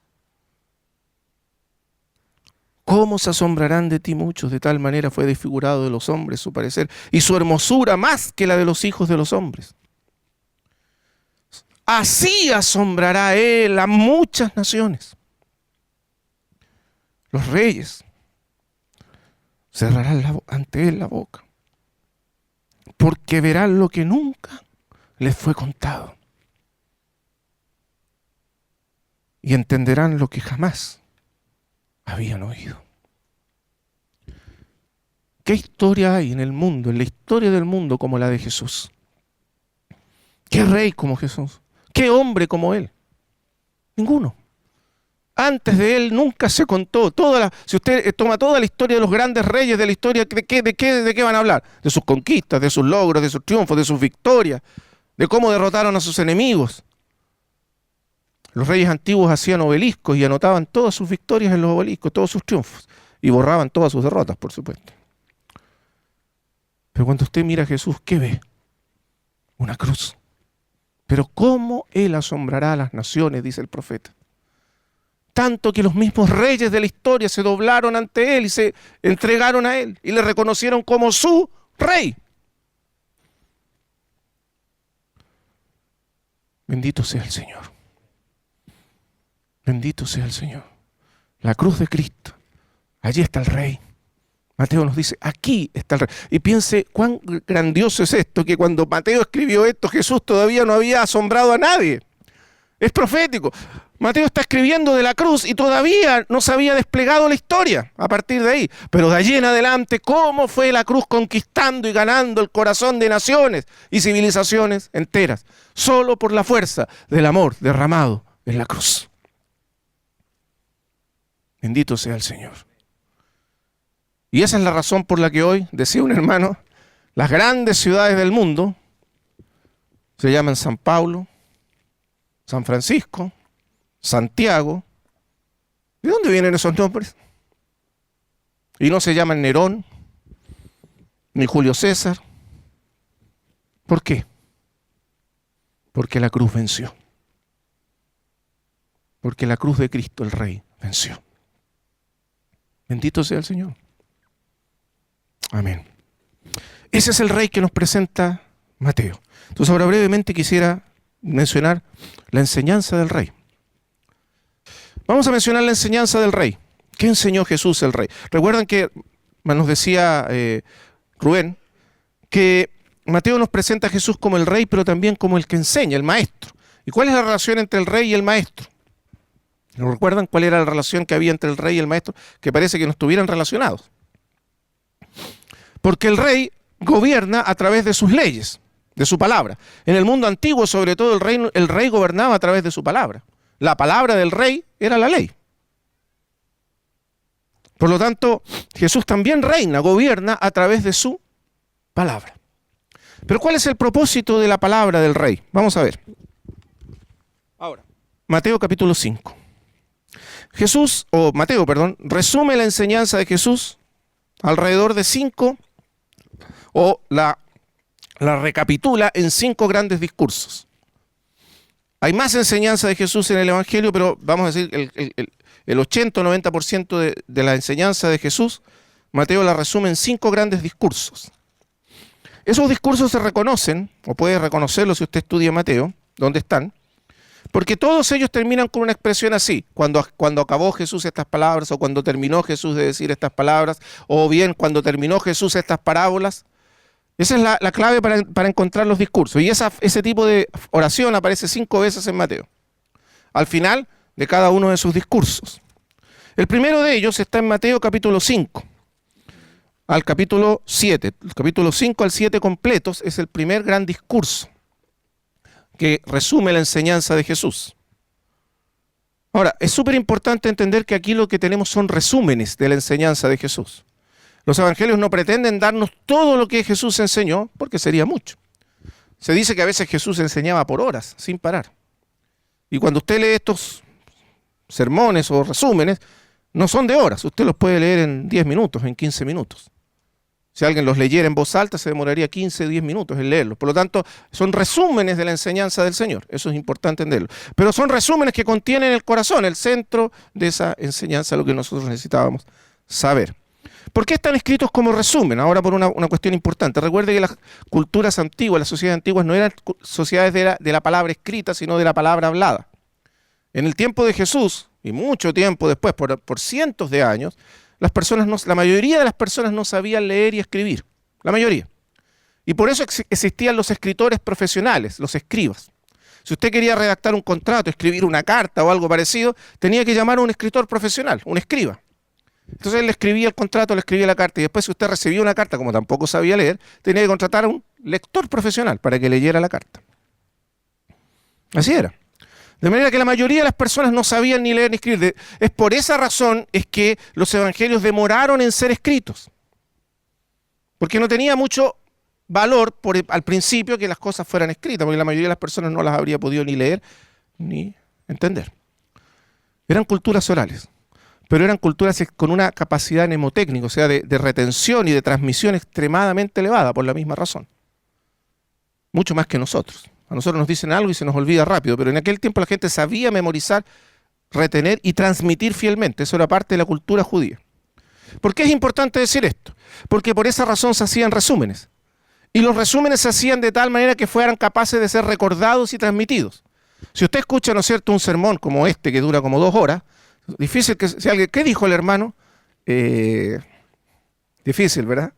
¿Cómo se asombrarán de ti muchos? De tal manera fue desfigurado de los hombres su parecer, y su hermosura más que la de los hijos de los hombres. Así asombrará él a muchas naciones. Los reyes cerrarán ante él la boca, porque verán lo que nunca les fue contado y entenderán lo que jamás habían oído. ¿Qué historia hay en el mundo, en la historia del mundo, como la de Jesús? ¿Qué rey como Jesús? ¿Qué hombre como él? Ninguno. Antes de él nunca se contó. Si usted toma toda la historia de los grandes reyes de la historia, ¿de qué van a hablar? De sus conquistas, de sus logros, de sus triunfos, de sus victorias, de cómo derrotaron a sus enemigos. Los reyes antiguos hacían obeliscos y anotaban todas sus victorias en los obeliscos, todos sus triunfos, y borraban todas sus derrotas, por supuesto. Pero cuando usted mira a Jesús, ¿qué ve? Una cruz. Pero ¿cómo él asombrará a las naciones?, dice el profeta. Tanto que los mismos reyes de la historia se doblaron ante él y se entregaron a él y le reconocieron como su rey. Bendito sea el Señor. Bendito sea el Señor. La cruz de Cristo. Allí está el rey. Mateo nos dice, aquí está el rey. Y piense cuán grandioso es esto, que cuando Mateo escribió esto, Jesús todavía no había asombrado a nadie. Es profético. Mateo está escribiendo de la cruz y todavía no se había desplegado la historia a partir de ahí. Pero de allí en adelante, cómo fue la cruz conquistando y ganando el corazón de naciones y civilizaciones enteras. Solo por la fuerza del amor derramado en la cruz. Bendito sea el Señor. Y esa es la razón por la que hoy, decía un hermano, las grandes ciudades del mundo se llaman San Pablo, San Francisco, Santiago. ¿De dónde vienen esos nombres? Y no se llaman Nerón, ni Julio César. ¿Por qué? Porque la cruz venció. Porque la cruz de Cristo, el Rey, venció. Bendito sea el Señor. Amén. Ese es el rey que nos presenta Mateo. Entonces ahora brevemente quisiera mencionar la enseñanza del rey. Vamos a mencionar la enseñanza del rey. ¿Qué enseñó Jesús el rey? Recuerdan que nos decía Rubén que Mateo nos presenta a Jesús como el rey, pero también como el que enseña, el maestro. ¿Y cuál es la relación entre el rey y el maestro? ¿No recuerdan cuál era la relación que había entre el rey y el maestro? Que parece que no estuvieran relacionados. Porque el rey gobierna a través de sus leyes, de su palabra. En el mundo antiguo, sobre todo, el rey gobernaba a través de su palabra. La palabra del rey era la ley. Por lo tanto, Jesús también reina, gobierna a través de su palabra. Pero ¿cuál es el propósito de la palabra del rey? Vamos a ver. Ahora, Mateo capítulo 5. Mateo, resume la enseñanza de Jesús alrededor de 5, o la recapitula en 5 grandes discursos. Hay más enseñanza de Jesús en el Evangelio, pero vamos a decir el 80 o 90% de la enseñanza de Jesús, Mateo la resume en 5 grandes discursos. Esos discursos se reconocen, o puede reconocerlos si usted estudia Mateo, ¿dónde están? Porque todos ellos terminan con una expresión así: cuando acabó Jesús estas palabras, o cuando terminó Jesús de decir estas palabras, o bien cuando terminó Jesús estas parábolas. Esa es la clave para encontrar los discursos. Y ese tipo de oración aparece 5 veces en Mateo, al final de cada uno de sus discursos. El primero de ellos está en Mateo capítulo 5 al capítulo 7. El capítulo 5 al 7 completos es el primer gran discurso que resume la enseñanza de Jesús. Ahora, es súper importante entender que aquí lo que tenemos son resúmenes de la enseñanza de Jesús. Los evangelios no pretenden darnos todo lo que Jesús enseñó, porque sería mucho. Se dice que a veces Jesús enseñaba por horas, sin parar. Y cuando usted lee estos sermones o resúmenes, no son de horas. Usted los puede leer en 10 minutos, en 15 minutos. Si alguien los leyera en voz alta, se demoraría 15 o 10 minutos en leerlos. Por lo tanto, son resúmenes de la enseñanza del Señor. Eso es importante entenderlo. Pero son resúmenes que contienen el corazón, el centro de esa enseñanza, lo que nosotros necesitábamos saber. ¿Por qué están escritos como resumen? Ahora por una cuestión importante. Recuerde que las culturas antiguas, las sociedades antiguas, no eran sociedades de la palabra escrita, sino de la palabra hablada. En el tiempo de Jesús, y mucho tiempo después, por cientos de años, la mayoría de las personas no sabían leer y escribir. La mayoría. Y por eso existían los escritores profesionales, los escribas. Si usted quería redactar un contrato, escribir una carta o algo parecido, tenía que llamar a un escritor profesional, un escriba. Entonces él le escribía el contrato, le escribía la carta, y después si usted recibía una carta, como tampoco sabía leer, tenía que contratar a un lector profesional para que leyera la carta. Así era. De manera que la mayoría de las personas no sabían ni leer ni escribir. Es por esa razón es que los evangelios demoraron en ser escritos. Porque no tenía mucho valor al principio que las cosas fueran escritas, porque la mayoría de las personas no las habría podido ni leer ni entender. Eran culturas orales, pero eran culturas con una capacidad mnemotécnica, o sea, de retención y de transmisión extremadamente elevada, por la misma razón. Mucho más que nosotros. A nosotros nos dicen algo y se nos olvida rápido, pero en aquel tiempo la gente sabía memorizar, retener y transmitir fielmente. Eso era parte de la cultura judía. ¿Por qué es importante decir esto? Porque por esa razón se hacían resúmenes. Y los resúmenes se hacían de tal manera que fueran capaces de ser recordados y transmitidos. Si usted escucha, ¿no es cierto?, un sermón como este que dura como 2 horas, difícil que si alguien, ¿qué dijo el hermano? Difícil, ¿verdad?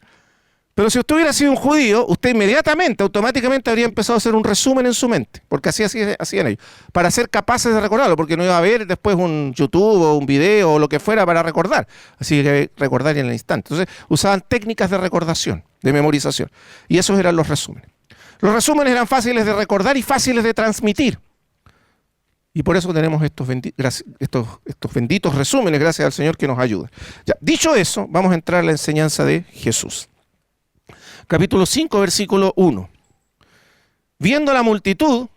Pero si usted hubiera sido un judío, usted automáticamente habría empezado a hacer un resumen en su mente, porque así hacían ellos, para ser capaces de recordarlo, porque no iba a haber después un YouTube o un video o lo que fuera para recordar, así que recordar en el instante. Entonces usaban técnicas de recordación, de memorización, y esos eran los resúmenes. Los resúmenes eran fáciles de recordar y fáciles de transmitir, y por eso tenemos estos benditos resúmenes, gracias al Señor que nos ayuda. Ya, dicho eso, vamos a entrar a la enseñanza de Jesús. Capítulo 5, versículo 1. Viendo la multitud,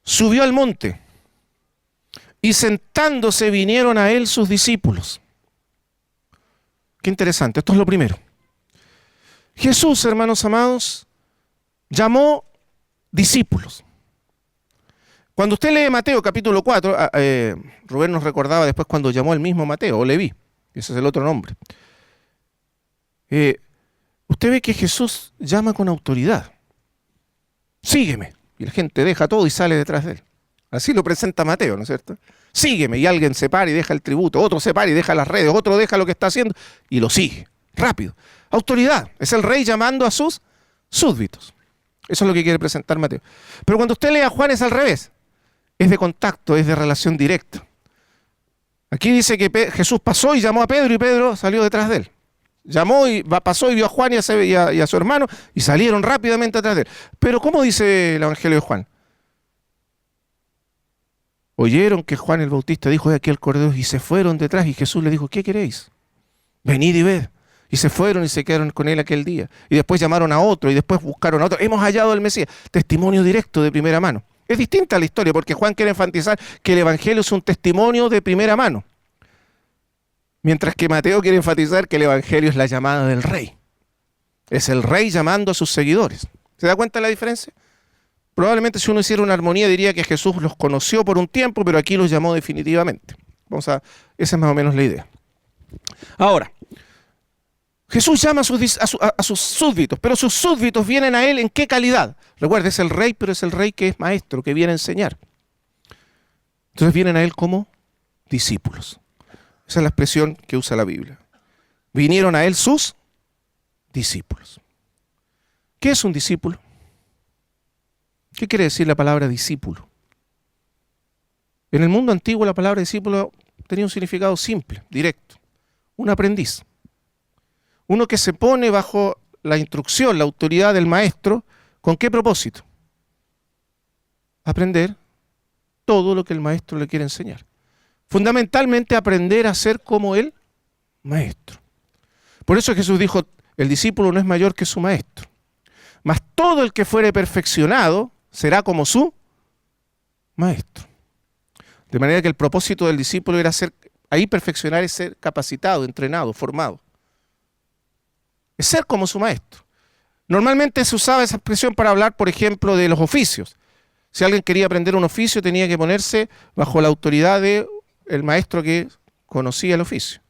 subió al monte, y sentándose vinieron a él sus discípulos. Qué interesante, esto es lo primero. Jesús, hermanos amados, llamó discípulos. Cuando usted lee Mateo capítulo 4, Rubén nos recordaba después cuando llamó el mismo Mateo, o Leví. Ese es el otro nombre. Usted ve que Jesús llama con autoridad. Sígueme. Y la gente deja todo y sale detrás de él. Así lo presenta Mateo, ¿no es cierto? Sígueme, y alguien se para y deja el tributo, otro se para y deja las redes, otro deja lo que está haciendo y lo sigue, rápido. Autoridad, es el rey llamando a sus súbditos. Eso es lo que quiere presentar Mateo. Pero cuando usted lee a Juan es al revés, es de contacto, es de relación directa. Aquí dice que Jesús pasó y llamó a Pedro y Pedro salió detrás de él. Llamó y pasó y vio a Juan y a su hermano y salieron rápidamente atrás de él. Pero ¿cómo dice el Evangelio de Juan? Oyeron que Juan el Bautista dijo: "He aquí el Cordero", y se fueron detrás, y Jesús le dijo: "¿Qué queréis? Venid y ved". Y se fueron y se quedaron con él aquel día. Y después llamaron a otro y después buscaron a otro. Hemos hallado al Mesías. Testimonio directo de primera mano. Es distinta la historia porque Juan quiere enfatizar que el Evangelio es un testimonio de primera mano. Mientras que Mateo quiere enfatizar que el Evangelio es la llamada del rey. Es el rey llamando a sus seguidores. ¿Se da cuenta de la diferencia? Probablemente si uno hiciera una armonía diría que Jesús los conoció por un tiempo, pero aquí los llamó definitivamente. Esa es más o menos la idea. Ahora, Jesús llama a sus súbditos, pero sus súbditos vienen a él ¿en qué calidad? Recuerda, es el rey, pero es el rey que es maestro, que viene a enseñar. Entonces vienen a él como discípulos. Esa es la expresión que usa la Biblia. Vinieron a él sus discípulos. ¿Qué es un discípulo? ¿Qué quiere decir la palabra discípulo? En el mundo antiguo la palabra discípulo tenía un significado simple, directo. Un aprendiz. Uno que se pone bajo la instrucción, la autoridad del maestro. ¿Con qué propósito? Aprender todo lo que el maestro le quiere enseñar. Fundamentalmente aprender a ser como el maestro. Por eso Jesús dijo: el discípulo no es mayor que su maestro. Mas todo el que fuere perfeccionado será como su maestro. De manera que el propósito del discípulo era perfeccionar es ser capacitado, entrenado, formado. Es ser como su maestro. Normalmente se usaba esa expresión para hablar, por ejemplo, de los oficios. Si alguien quería aprender un oficio, tenía que ponerse bajo la autoridad del maestro que conocía el oficio.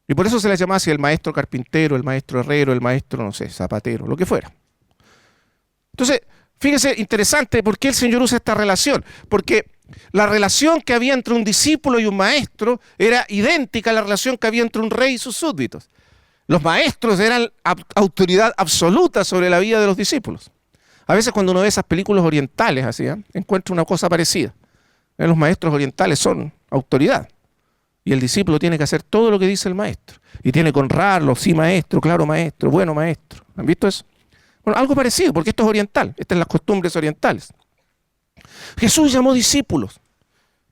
Y por eso se le llamaba así: el maestro carpintero, el maestro herrero, el maestro, no sé, zapatero, lo que fuera. Entonces, fíjese, interesante, ¿por qué el Señor usa esta relación? Porque la relación que había entre un discípulo y un maestro era idéntica a la relación que había entre un rey y sus súbditos. Los maestros eran autoridad absoluta sobre la vida de los discípulos. A veces cuando uno ve esas películas orientales así, encuentra una cosa parecida. Los maestros orientales son autoridad. Y el discípulo tiene que hacer todo lo que dice el maestro. Y tiene que honrarlo: sí maestro, claro maestro, bueno maestro. ¿Han visto eso? Bueno, algo parecido, porque esto es oriental. Estas son las costumbres orientales. Jesús llamó discípulos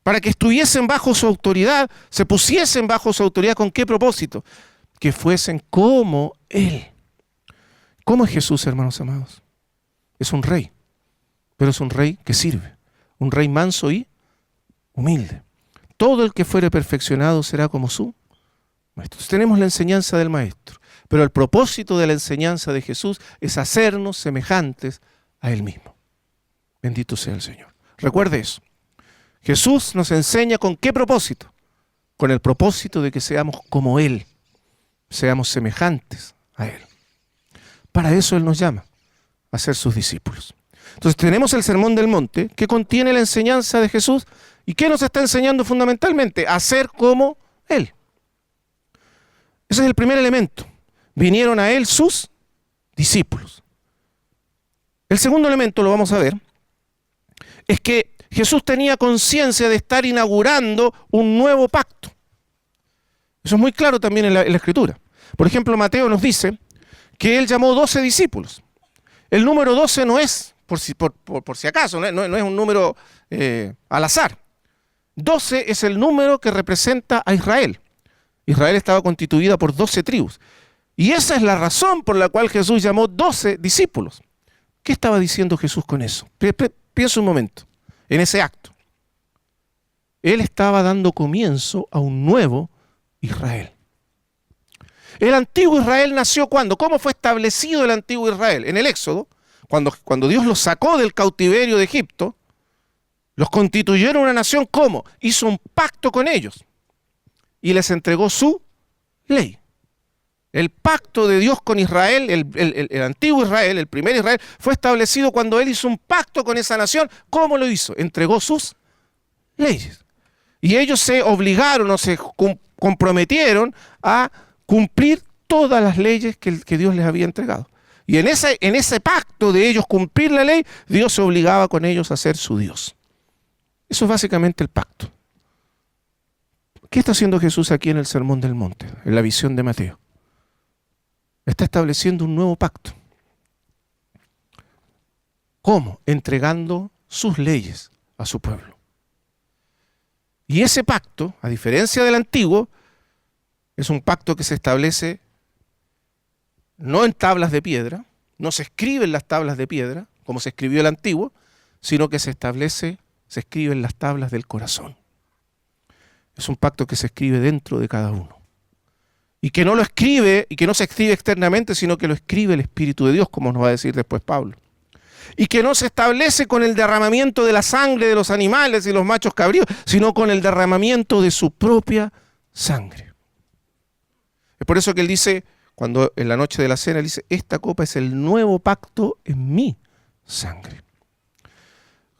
para que estuviesen bajo su autoridad, se pusiesen bajo su autoridad. ¿Con qué propósito? Que fuesen como Él. ¿Cómo es Jesús, hermanos amados? Es un rey, pero es un rey que sirve. Un rey manso y humilde. Todo el que fuere perfeccionado será como su maestro. Entonces, tenemos la enseñanza del maestro, pero el propósito de la enseñanza de Jesús es hacernos semejantes a Él mismo. Bendito sea el Señor. Recuerde eso. Jesús nos enseña ¿con qué propósito? Con el propósito de que seamos como Él. Seamos semejantes a Él. Para eso Él nos llama, a ser sus discípulos. Entonces tenemos el Sermón del Monte, que contiene la enseñanza de Jesús. ¿Y qué nos está enseñando fundamentalmente? A ser como Él. Ese es el primer elemento. Vinieron a Él sus discípulos. El segundo elemento, lo vamos a ver, es que Jesús tenía conciencia de estar inaugurando un nuevo pacto. Eso es muy claro también en la Escritura. Por ejemplo, Mateo nos dice que Él llamó 12 discípulos. El número 12 no es, por si acaso, no es un número al azar. 12 es el número que representa a Israel. Israel estaba constituida por 12 tribus. Y esa es la razón por la cual Jesús llamó 12 discípulos. ¿Qué estaba diciendo Jesús con eso? Piensa un momento en ese acto. Él estaba dando comienzo a un nuevo Israel. El antiguo Israel nació ¿cuándo? ¿Cómo fue establecido el antiguo Israel? En el Éxodo, cuando Dios los sacó del cautiverio de Egipto, los constituyeron una nación. ¿Cómo? Hizo un pacto con ellos y les entregó su ley. El pacto de Dios con Israel, el antiguo Israel, el primer Israel, fue establecido cuando Él hizo un pacto con esa nación. ¿Cómo lo hizo? Entregó sus leyes. Y ellos se obligaron o se comprometieron a cumplir todas las leyes que Dios les había entregado. Y en ese pacto de ellos cumplir la ley, Dios se obligaba con ellos a ser su Dios. Eso es básicamente el pacto. ¿Qué está haciendo Jesús aquí en el Sermón del Monte, en la visión de Mateo? Está estableciendo un nuevo pacto. ¿Cómo? Entregando sus leyes a su pueblo. Y ese pacto, a diferencia del antiguo, es un pacto que se establece no en tablas de piedra, no se escribe en las tablas de piedra, como se escribió el antiguo, sino que se escribe en las tablas del corazón. Es un pacto que se escribe dentro de cada uno. Y que no lo escribe, y que no se escribe externamente, sino que lo escribe el Espíritu de Dios, como nos va a decir después Pablo. Y que no se establece con el derramamiento de la sangre de los animales y los machos cabríos, sino con el derramamiento de su propia sangre. Es por eso que él dice, cuando en la noche de la cena, él dice, esta copa es el nuevo pacto en mi sangre.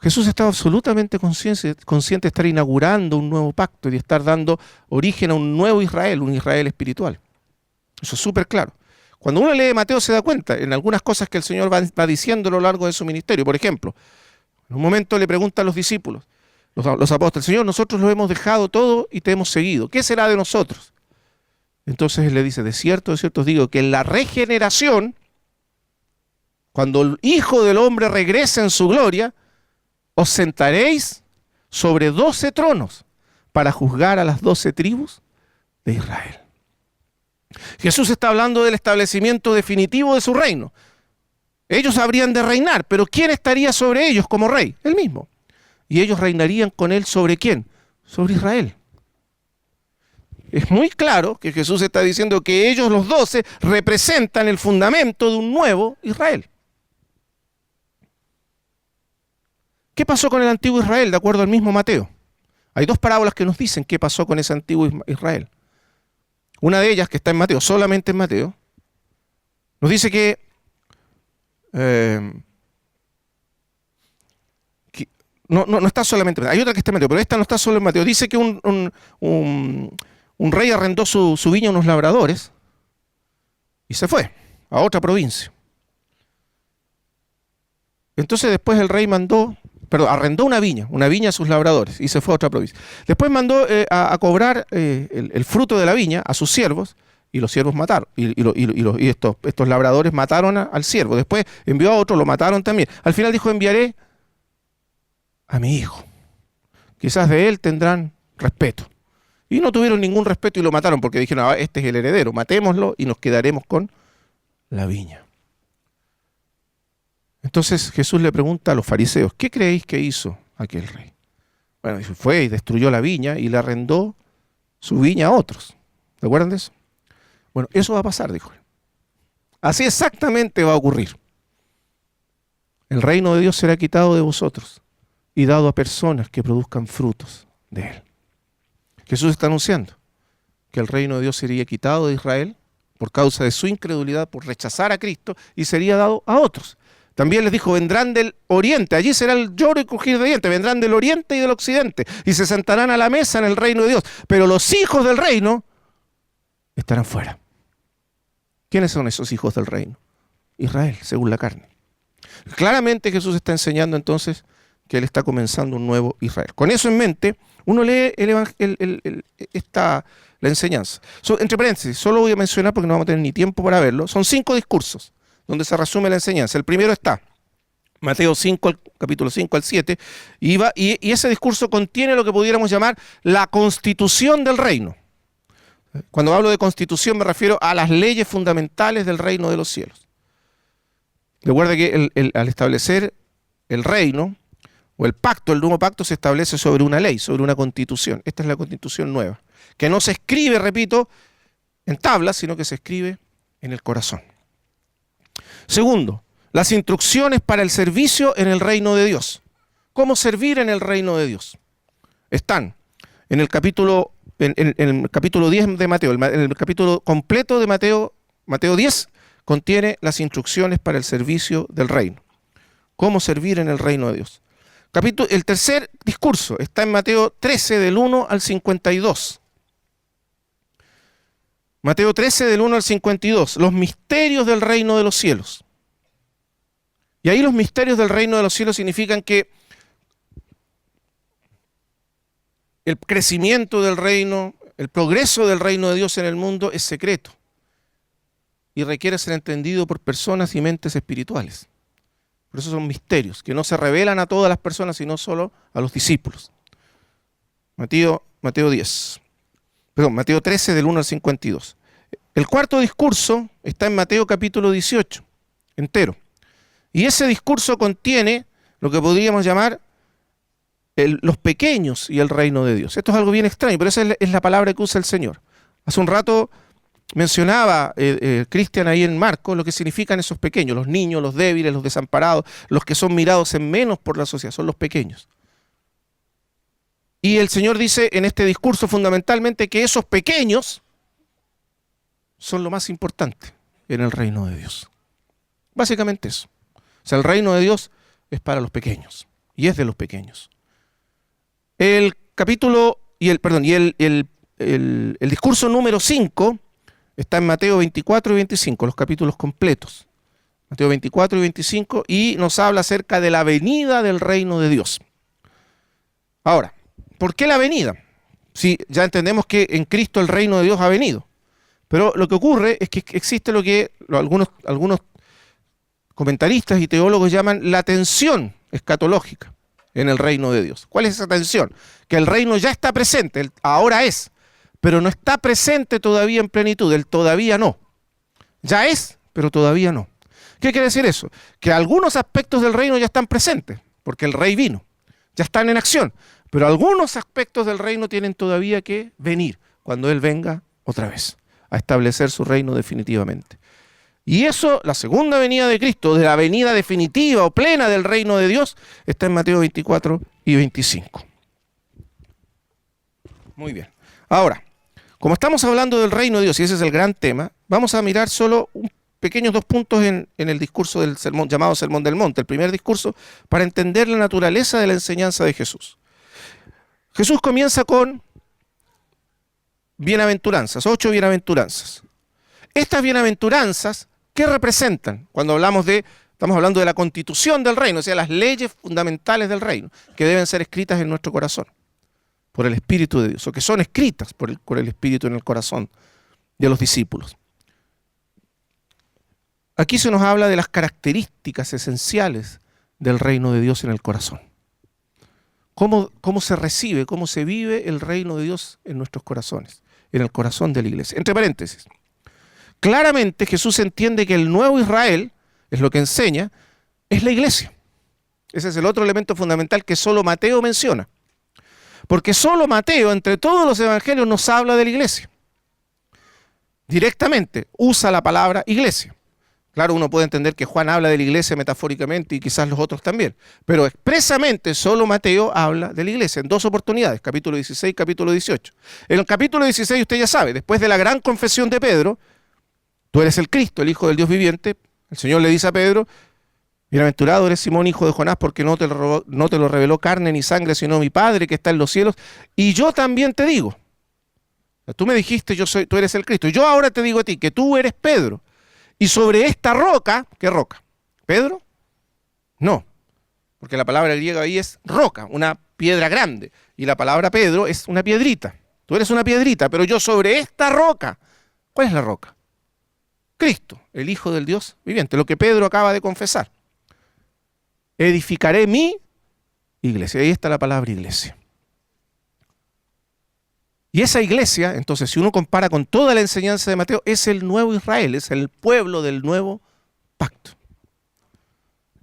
Jesús estaba absolutamente consciente de estar inaugurando un nuevo pacto y de estar dando origen a un nuevo Israel, un Israel espiritual. Eso es súper claro. Cuando uno lee Mateo se da cuenta en algunas cosas que el Señor va diciendo a lo largo de su ministerio. Por ejemplo, en un momento le preguntan a los discípulos, los apóstoles, Señor, nosotros lo hemos dejado todo y te hemos seguido. ¿Qué será de nosotros? Entonces Él le dice, de cierto os digo que en la regeneración, cuando el Hijo del Hombre regrese en su gloria, os sentaréis sobre 12 tronos para juzgar a las 12 tribus de Israel. Jesús está hablando del establecimiento definitivo de su reino. Ellos habrían de reinar, pero ¿quién estaría sobre ellos como rey? Él mismo. Y ellos reinarían con él ¿sobre quién? Sobre Israel. Es muy claro que Jesús está diciendo que ellos, los 12, representan el fundamento de un nuevo Israel. ¿Qué pasó con el antiguo Israel, de acuerdo al mismo Mateo? Hay dos parábolas que nos dicen qué pasó con ese antiguo Israel. Una de ellas, que está en Mateo, solamente en Mateo, nos dice que no está solamente en Mateo. Hay otra que está en Mateo, pero esta no está solo en Mateo. Dice que un rey arrendó su viña a unos labradores y se fue a otra provincia. Entonces después el rey arrendó una viña a sus labradores y se fue a otra provincia. Después mandó a cobrar el fruto de la viña a sus siervos y los siervos mataron. Y estos labradores mataron al siervo. Después envió a otro, lo mataron también. Al final dijo, enviaré a mi hijo. Quizás de él tendrán respeto. Y no tuvieron ningún respeto y lo mataron porque dijeron, este es el heredero, matémoslo y nos quedaremos con la viña. Entonces Jesús le pregunta a los fariseos, ¿qué creéis que hizo aquel rey? Bueno, fue y destruyó la viña y le arrendó su viña a otros. ¿Se acuerdan de eso? Bueno, eso va a pasar, dijo él. Así exactamente va a ocurrir. El reino de Dios será quitado de vosotros y dado a personas que produzcan frutos de él. Jesús está anunciando que el reino de Dios sería quitado de Israel por causa de su incredulidad, por rechazar a Cristo, y sería dado a otros. También les dijo, vendrán del oriente, allí será el lloro y crujir de dientes, vendrán del oriente y del occidente, y se sentarán a la mesa en el reino de Dios. Pero los hijos del reino estarán fuera. ¿Quiénes son esos hijos del reino? Israel, según la carne. Claramente Jesús está enseñando entonces que Él está comenzando un nuevo Israel. Con eso en mente, uno lee la enseñanza. Entre paréntesis, solo voy a mencionar porque no vamos a tener ni tiempo para verlo. Son 5 discursos donde se resume la enseñanza. El primero está Mateo 5, capítulo 5 al 7, y ese discurso contiene lo que pudiéramos llamar la constitución del reino. Cuando hablo de constitución me refiero a las leyes fundamentales del reino de los cielos. Recuerda que al establecer el reino, o el pacto, el nuevo pacto se establece sobre una ley, sobre una constitución. Esta es la constitución nueva, que no se escribe, repito, en tablas, sino que se escribe en el corazón. Segundo, las instrucciones para el servicio en el reino de Dios. ¿Cómo servir en el reino de Dios? Están en el capítulo en el capítulo 10 de Mateo, el capítulo completo de Mateo, Mateo 10, contiene las instrucciones para el servicio del reino. Cómo servir en el reino de Dios. El tercer discurso está en Mateo 13, del 1 al 52. Mateo 13, del 1 al 52. Los misterios del reino de los cielos. Y ahí los misterios del reino de los cielos significan que el crecimiento del reino, el progreso del reino de Dios en el mundo es secreto y requiere ser entendido por personas y mentes espirituales. Por eso son misterios que no se revelan a todas las personas, sino solo a los discípulos. Mateo 13, del 1 al 52. El cuarto discurso está en Mateo capítulo 18, entero. Y ese discurso contiene lo que podríamos llamar los pequeños y el reino de Dios. Esto es algo bien extraño, pero esa es la palabra que usa el Señor. Hace un rato mencionaba Cristian ahí en Marcos lo que significan esos pequeños, los niños, los débiles, los desamparados, los que son mirados en menos por la sociedad, son los pequeños. Y el Señor dice en este discurso fundamentalmente que esos pequeños son lo más importante en el reino de Dios. Básicamente eso. O sea, el reino de Dios es para los pequeños y es de los pequeños. El discurso número 5 está en Mateo 24 y 25, los capítulos completos. Mateo 24 y 25, y nos habla acerca de la venida del reino de Dios. Ahora, ¿por qué la venida? Si ya entendemos que en Cristo el reino de Dios ha venido. Pero lo que ocurre es que existe lo que algunos comentaristas y teólogos llaman la tensión escatológica en el reino de Dios. ¿Cuál es esa tensión? Que el reino ya está presente, ahora es, pero no está presente todavía en plenitud, el todavía no. Ya es, pero todavía no. ¿Qué quiere decir eso? Que algunos aspectos del reino ya están presentes, porque el rey vino, ya están en acción, pero algunos aspectos del reino tienen todavía que venir cuando Él venga otra vez a establecer su reino definitivamente. Y eso, la segunda venida de Cristo, de la venida definitiva o plena del reino de Dios, está en Mateo 24 y 25. Muy bien. Ahora, como estamos hablando del reino de Dios, y ese es el gran tema, vamos a mirar solo pequeños dos puntos en el discurso del sermón, llamado Sermón del Monte, el primer discurso, para entender la naturaleza de la enseñanza de Jesús. Jesús comienza con bienaventuranzas, 8 bienaventuranzas. Estas bienaventuranzas, ¿qué representan? Cuando estamos hablando de la constitución del reino, o sea, las leyes fundamentales del reino, que deben ser escritas en nuestro corazón, por el Espíritu de Dios, o que son escritas por el Espíritu en el corazón de los discípulos. Aquí se nos habla de las características esenciales del reino de Dios en el corazón. Cómo se recibe, cómo se vive el reino de Dios en nuestros corazones, en el corazón de la iglesia. Entre paréntesis, claramente Jesús entiende que el nuevo Israel, es lo que enseña, es la iglesia. Ese es el otro elemento fundamental que solo Mateo menciona. Porque solo Mateo, entre todos los evangelios, nos habla de la iglesia. Directamente usa la palabra iglesia. Claro, uno puede entender que Juan habla de la iglesia metafóricamente y quizás los otros también. Pero expresamente solo Mateo habla de la iglesia en dos oportunidades, capítulo 16 y capítulo 18. En el capítulo 16 usted ya sabe, después de la gran confesión de Pedro, tú eres el Cristo, el Hijo del Dios viviente, el Señor le dice a Pedro, bienaventurado eres Simón, hijo de Jonás, porque no te lo reveló carne ni sangre, sino mi Padre que está en los cielos. Y yo también te digo, tú me dijiste, tú eres el Cristo. Y yo ahora te digo a ti, que tú eres Pedro. Y sobre esta roca, ¿qué roca? ¿Pedro? No, porque la palabra griega ahí es roca, una piedra grande. Y la palabra Pedro es una piedrita. Tú eres una piedrita, pero yo sobre esta roca. ¿Cuál es la roca? Cristo, el Hijo del Dios viviente, lo que Pedro acaba de confesar. Edificaré mi iglesia. Ahí está la palabra iglesia. Y esa iglesia, entonces, si uno compara con toda la enseñanza de Mateo, es el nuevo Israel, es el pueblo del nuevo pacto.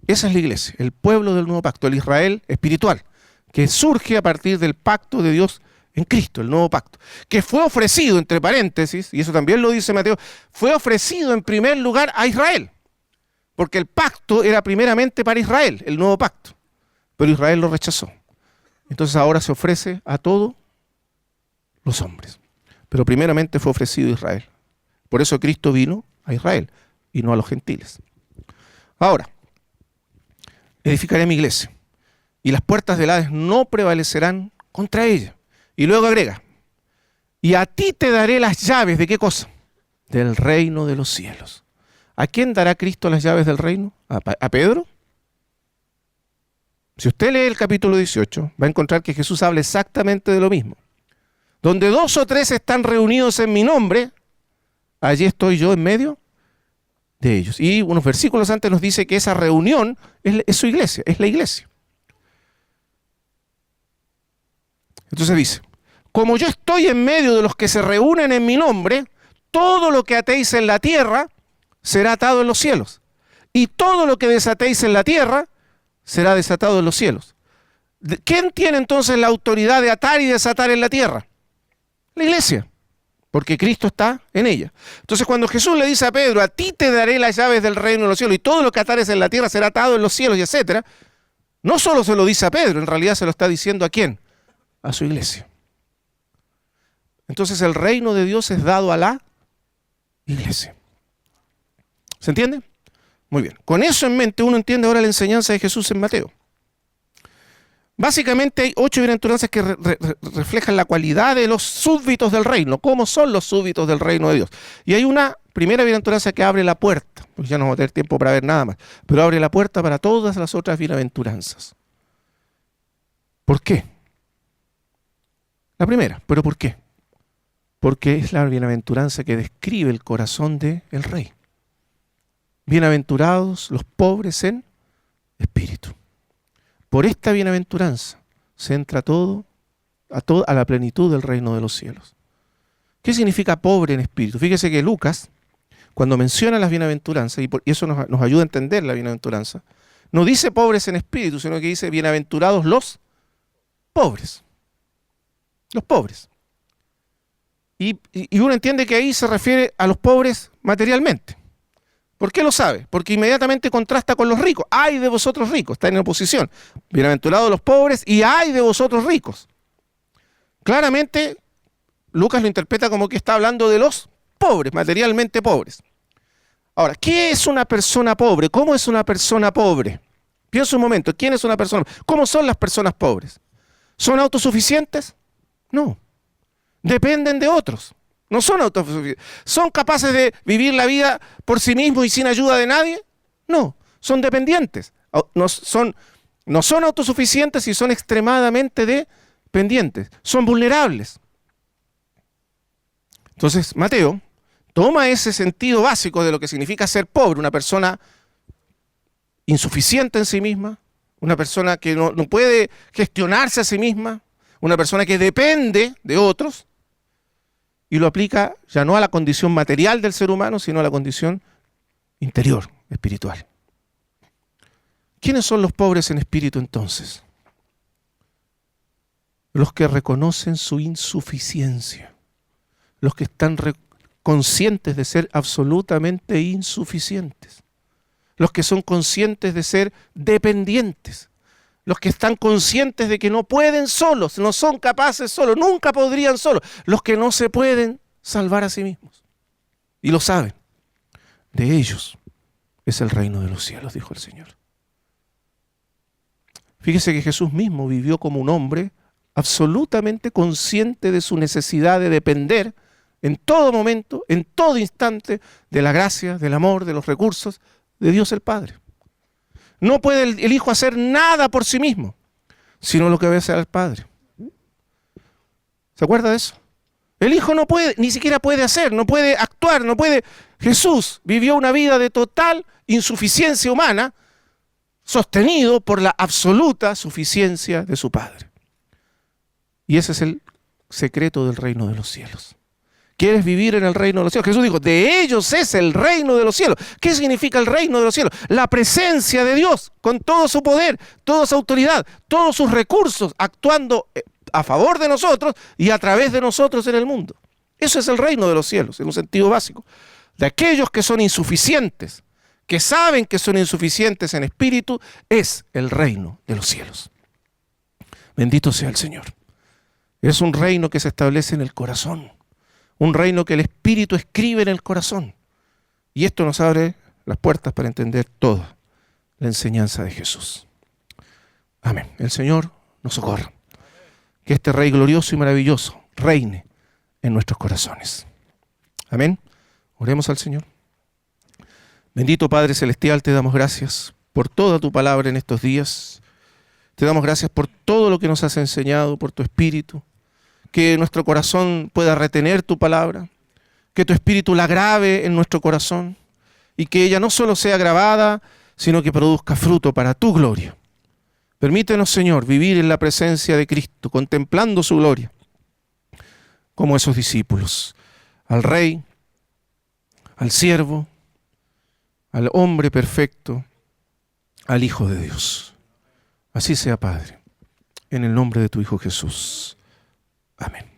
Esa es la iglesia, el pueblo del nuevo pacto, el Israel espiritual, que surge a partir del pacto de Dios en Cristo, el nuevo pacto, que fue ofrecido, entre paréntesis, y eso también lo dice Mateo, fue ofrecido en primer lugar a Israel, porque el pacto era primeramente para Israel, el nuevo pacto, pero Israel lo rechazó. Entonces ahora se ofrece a todos los hombres. Pero primeramente fue ofrecido a Israel. Por eso Cristo vino a Israel y no a los gentiles. Ahora, edificaré mi iglesia y las puertas del Hades no prevalecerán contra ella. Y luego agrega, y a ti te daré las llaves, ¿de qué cosa? Del reino de los cielos. ¿A quién dará Cristo las llaves del reino? ¿A Pedro? Si usted lee el capítulo 18, va a encontrar que Jesús habla exactamente de lo mismo. Donde 2 o 3 están reunidos en mi nombre, allí estoy yo en medio de ellos. Y unos versículos antes nos dice que esa reunión es su iglesia, es la iglesia. Entonces dice, como yo estoy en medio de los que se reúnen en mi nombre, todo lo que atéis en la tierra será atado en los cielos. Y todo lo que desatéis en la tierra será desatado en los cielos. ¿Quién tiene entonces la autoridad de atar y desatar en la tierra? La iglesia, porque Cristo está en ella. Entonces cuando Jesús le dice a Pedro, a ti te daré las llaves del reino de los cielos y todo lo que atares en la tierra será atado en los cielos y etcétera, no solo se lo dice a Pedro, en realidad se lo está diciendo ¿a quién? A su iglesia. Entonces el reino de Dios es dado a la iglesia. ¿Se entiende? Muy bien. Con eso en mente uno entiende ahora la enseñanza de Jesús en Mateo. Básicamente hay 8 bienaventuranzas que reflejan la cualidad de los súbditos del reino. ¿Cómo son los súbditos del reino de Dios? Y hay una primera bienaventuranza que abre la puerta. Pues ya no vamos a tener tiempo para ver nada más. Pero abre la puerta para todas las otras bienaventuranzas. ¿Por qué? La primera. ¿Pero por qué? Porque es la bienaventuranza que describe el corazón del rey. Bienaventurados los pobres en espíritu. Por esta bienaventuranza se entra a la plenitud del reino de los cielos. ¿Qué significa pobre en espíritu? Fíjese que Lucas, cuando menciona las bienaventuranzas, y eso nos ayuda a entender la bienaventuranza, no dice pobres en espíritu, sino que dice bienaventurados los pobres. Los pobres. Y uno entiende que ahí se refiere a los pobres materialmente. ¿Por qué lo sabe? Porque inmediatamente contrasta con los ricos. ¡Ay de vosotros ricos! Está en oposición. Bienaventurados los pobres y ¡ay de vosotros ricos! Claramente, Lucas lo interpreta como que está hablando de los pobres, materialmente pobres. Ahora, ¿qué es una persona pobre? ¿Cómo es una persona pobre? Piensa un momento, ¿quién es una persona? ¿Cómo son las personas pobres? ¿Son autosuficientes? No. Dependen de otros. No son autosuficientes. ¿Son capaces de vivir la vida por sí mismos y sin ayuda de nadie? No. Son dependientes. No son autosuficientes y son extremadamente dependientes. Son vulnerables. Entonces, Mateo toma ese sentido básico de lo que significa ser pobre, una persona insuficiente en sí misma, una persona que no puede gestionarse a sí misma, una persona que depende de otros, y lo aplica ya no a la condición material del ser humano, sino a la condición interior, espiritual. ¿Quiénes son los pobres en espíritu entonces? Los que reconocen su insuficiencia, los que están conscientes de ser absolutamente insuficientes, los que son conscientes de ser dependientes, los que están conscientes de que no pueden solos, no son capaces solos, nunca podrían solos, los que no se pueden salvar a sí mismos. Y lo saben. De ellos es el reino de los cielos, dijo el Señor. Fíjese que Jesús mismo vivió como un hombre absolutamente consciente de su necesidad de depender en todo momento, en todo instante, de la gracia, del amor, de los recursos de Dios el Padre. No puede el Hijo hacer nada por sí mismo, sino lo que debe hacer el Padre. ¿Se acuerda de eso? El Hijo no puede, ni siquiera puede hacer, no puede actuar, no puede. Jesús vivió una vida de total insuficiencia humana, sostenido por la absoluta suficiencia de su Padre. Y ese es el secreto del reino de los cielos. ¿Quieres vivir en el reino de los cielos? Jesús dijo, de ellos es el reino de los cielos. ¿Qué significa el reino de los cielos? La presencia de Dios, con todo su poder, toda su autoridad, todos sus recursos, actuando a favor de nosotros y a través de nosotros en el mundo. Eso es el reino de los cielos, en un sentido básico. De aquellos que son insuficientes, que saben que son insuficientes en espíritu, es el reino de los cielos. Bendito sea el Señor. Es un reino que se establece en el corazón. Un reino que el Espíritu escribe en el corazón. Y esto nos abre las puertas para entender toda la enseñanza de Jesús. Amén. El Señor nos socorra. Que este Rey glorioso y maravilloso reine en nuestros corazones. Amén. Oremos al Señor. Bendito Padre Celestial, te damos gracias por toda tu palabra en estos días. Te damos gracias por todo lo que nos has enseñado, por tu Espíritu. Que nuestro corazón pueda retener tu palabra. Que tu Espíritu la grabe en nuestro corazón. Y que ella no solo sea grabada, sino que produzca fruto para tu gloria. Permítenos, Señor, vivir en la presencia de Cristo, contemplando su gloria, como esos discípulos, al Rey, al siervo, al hombre perfecto, al Hijo de Dios. Así sea, Padre, en el nombre de tu Hijo Jesús. Amén.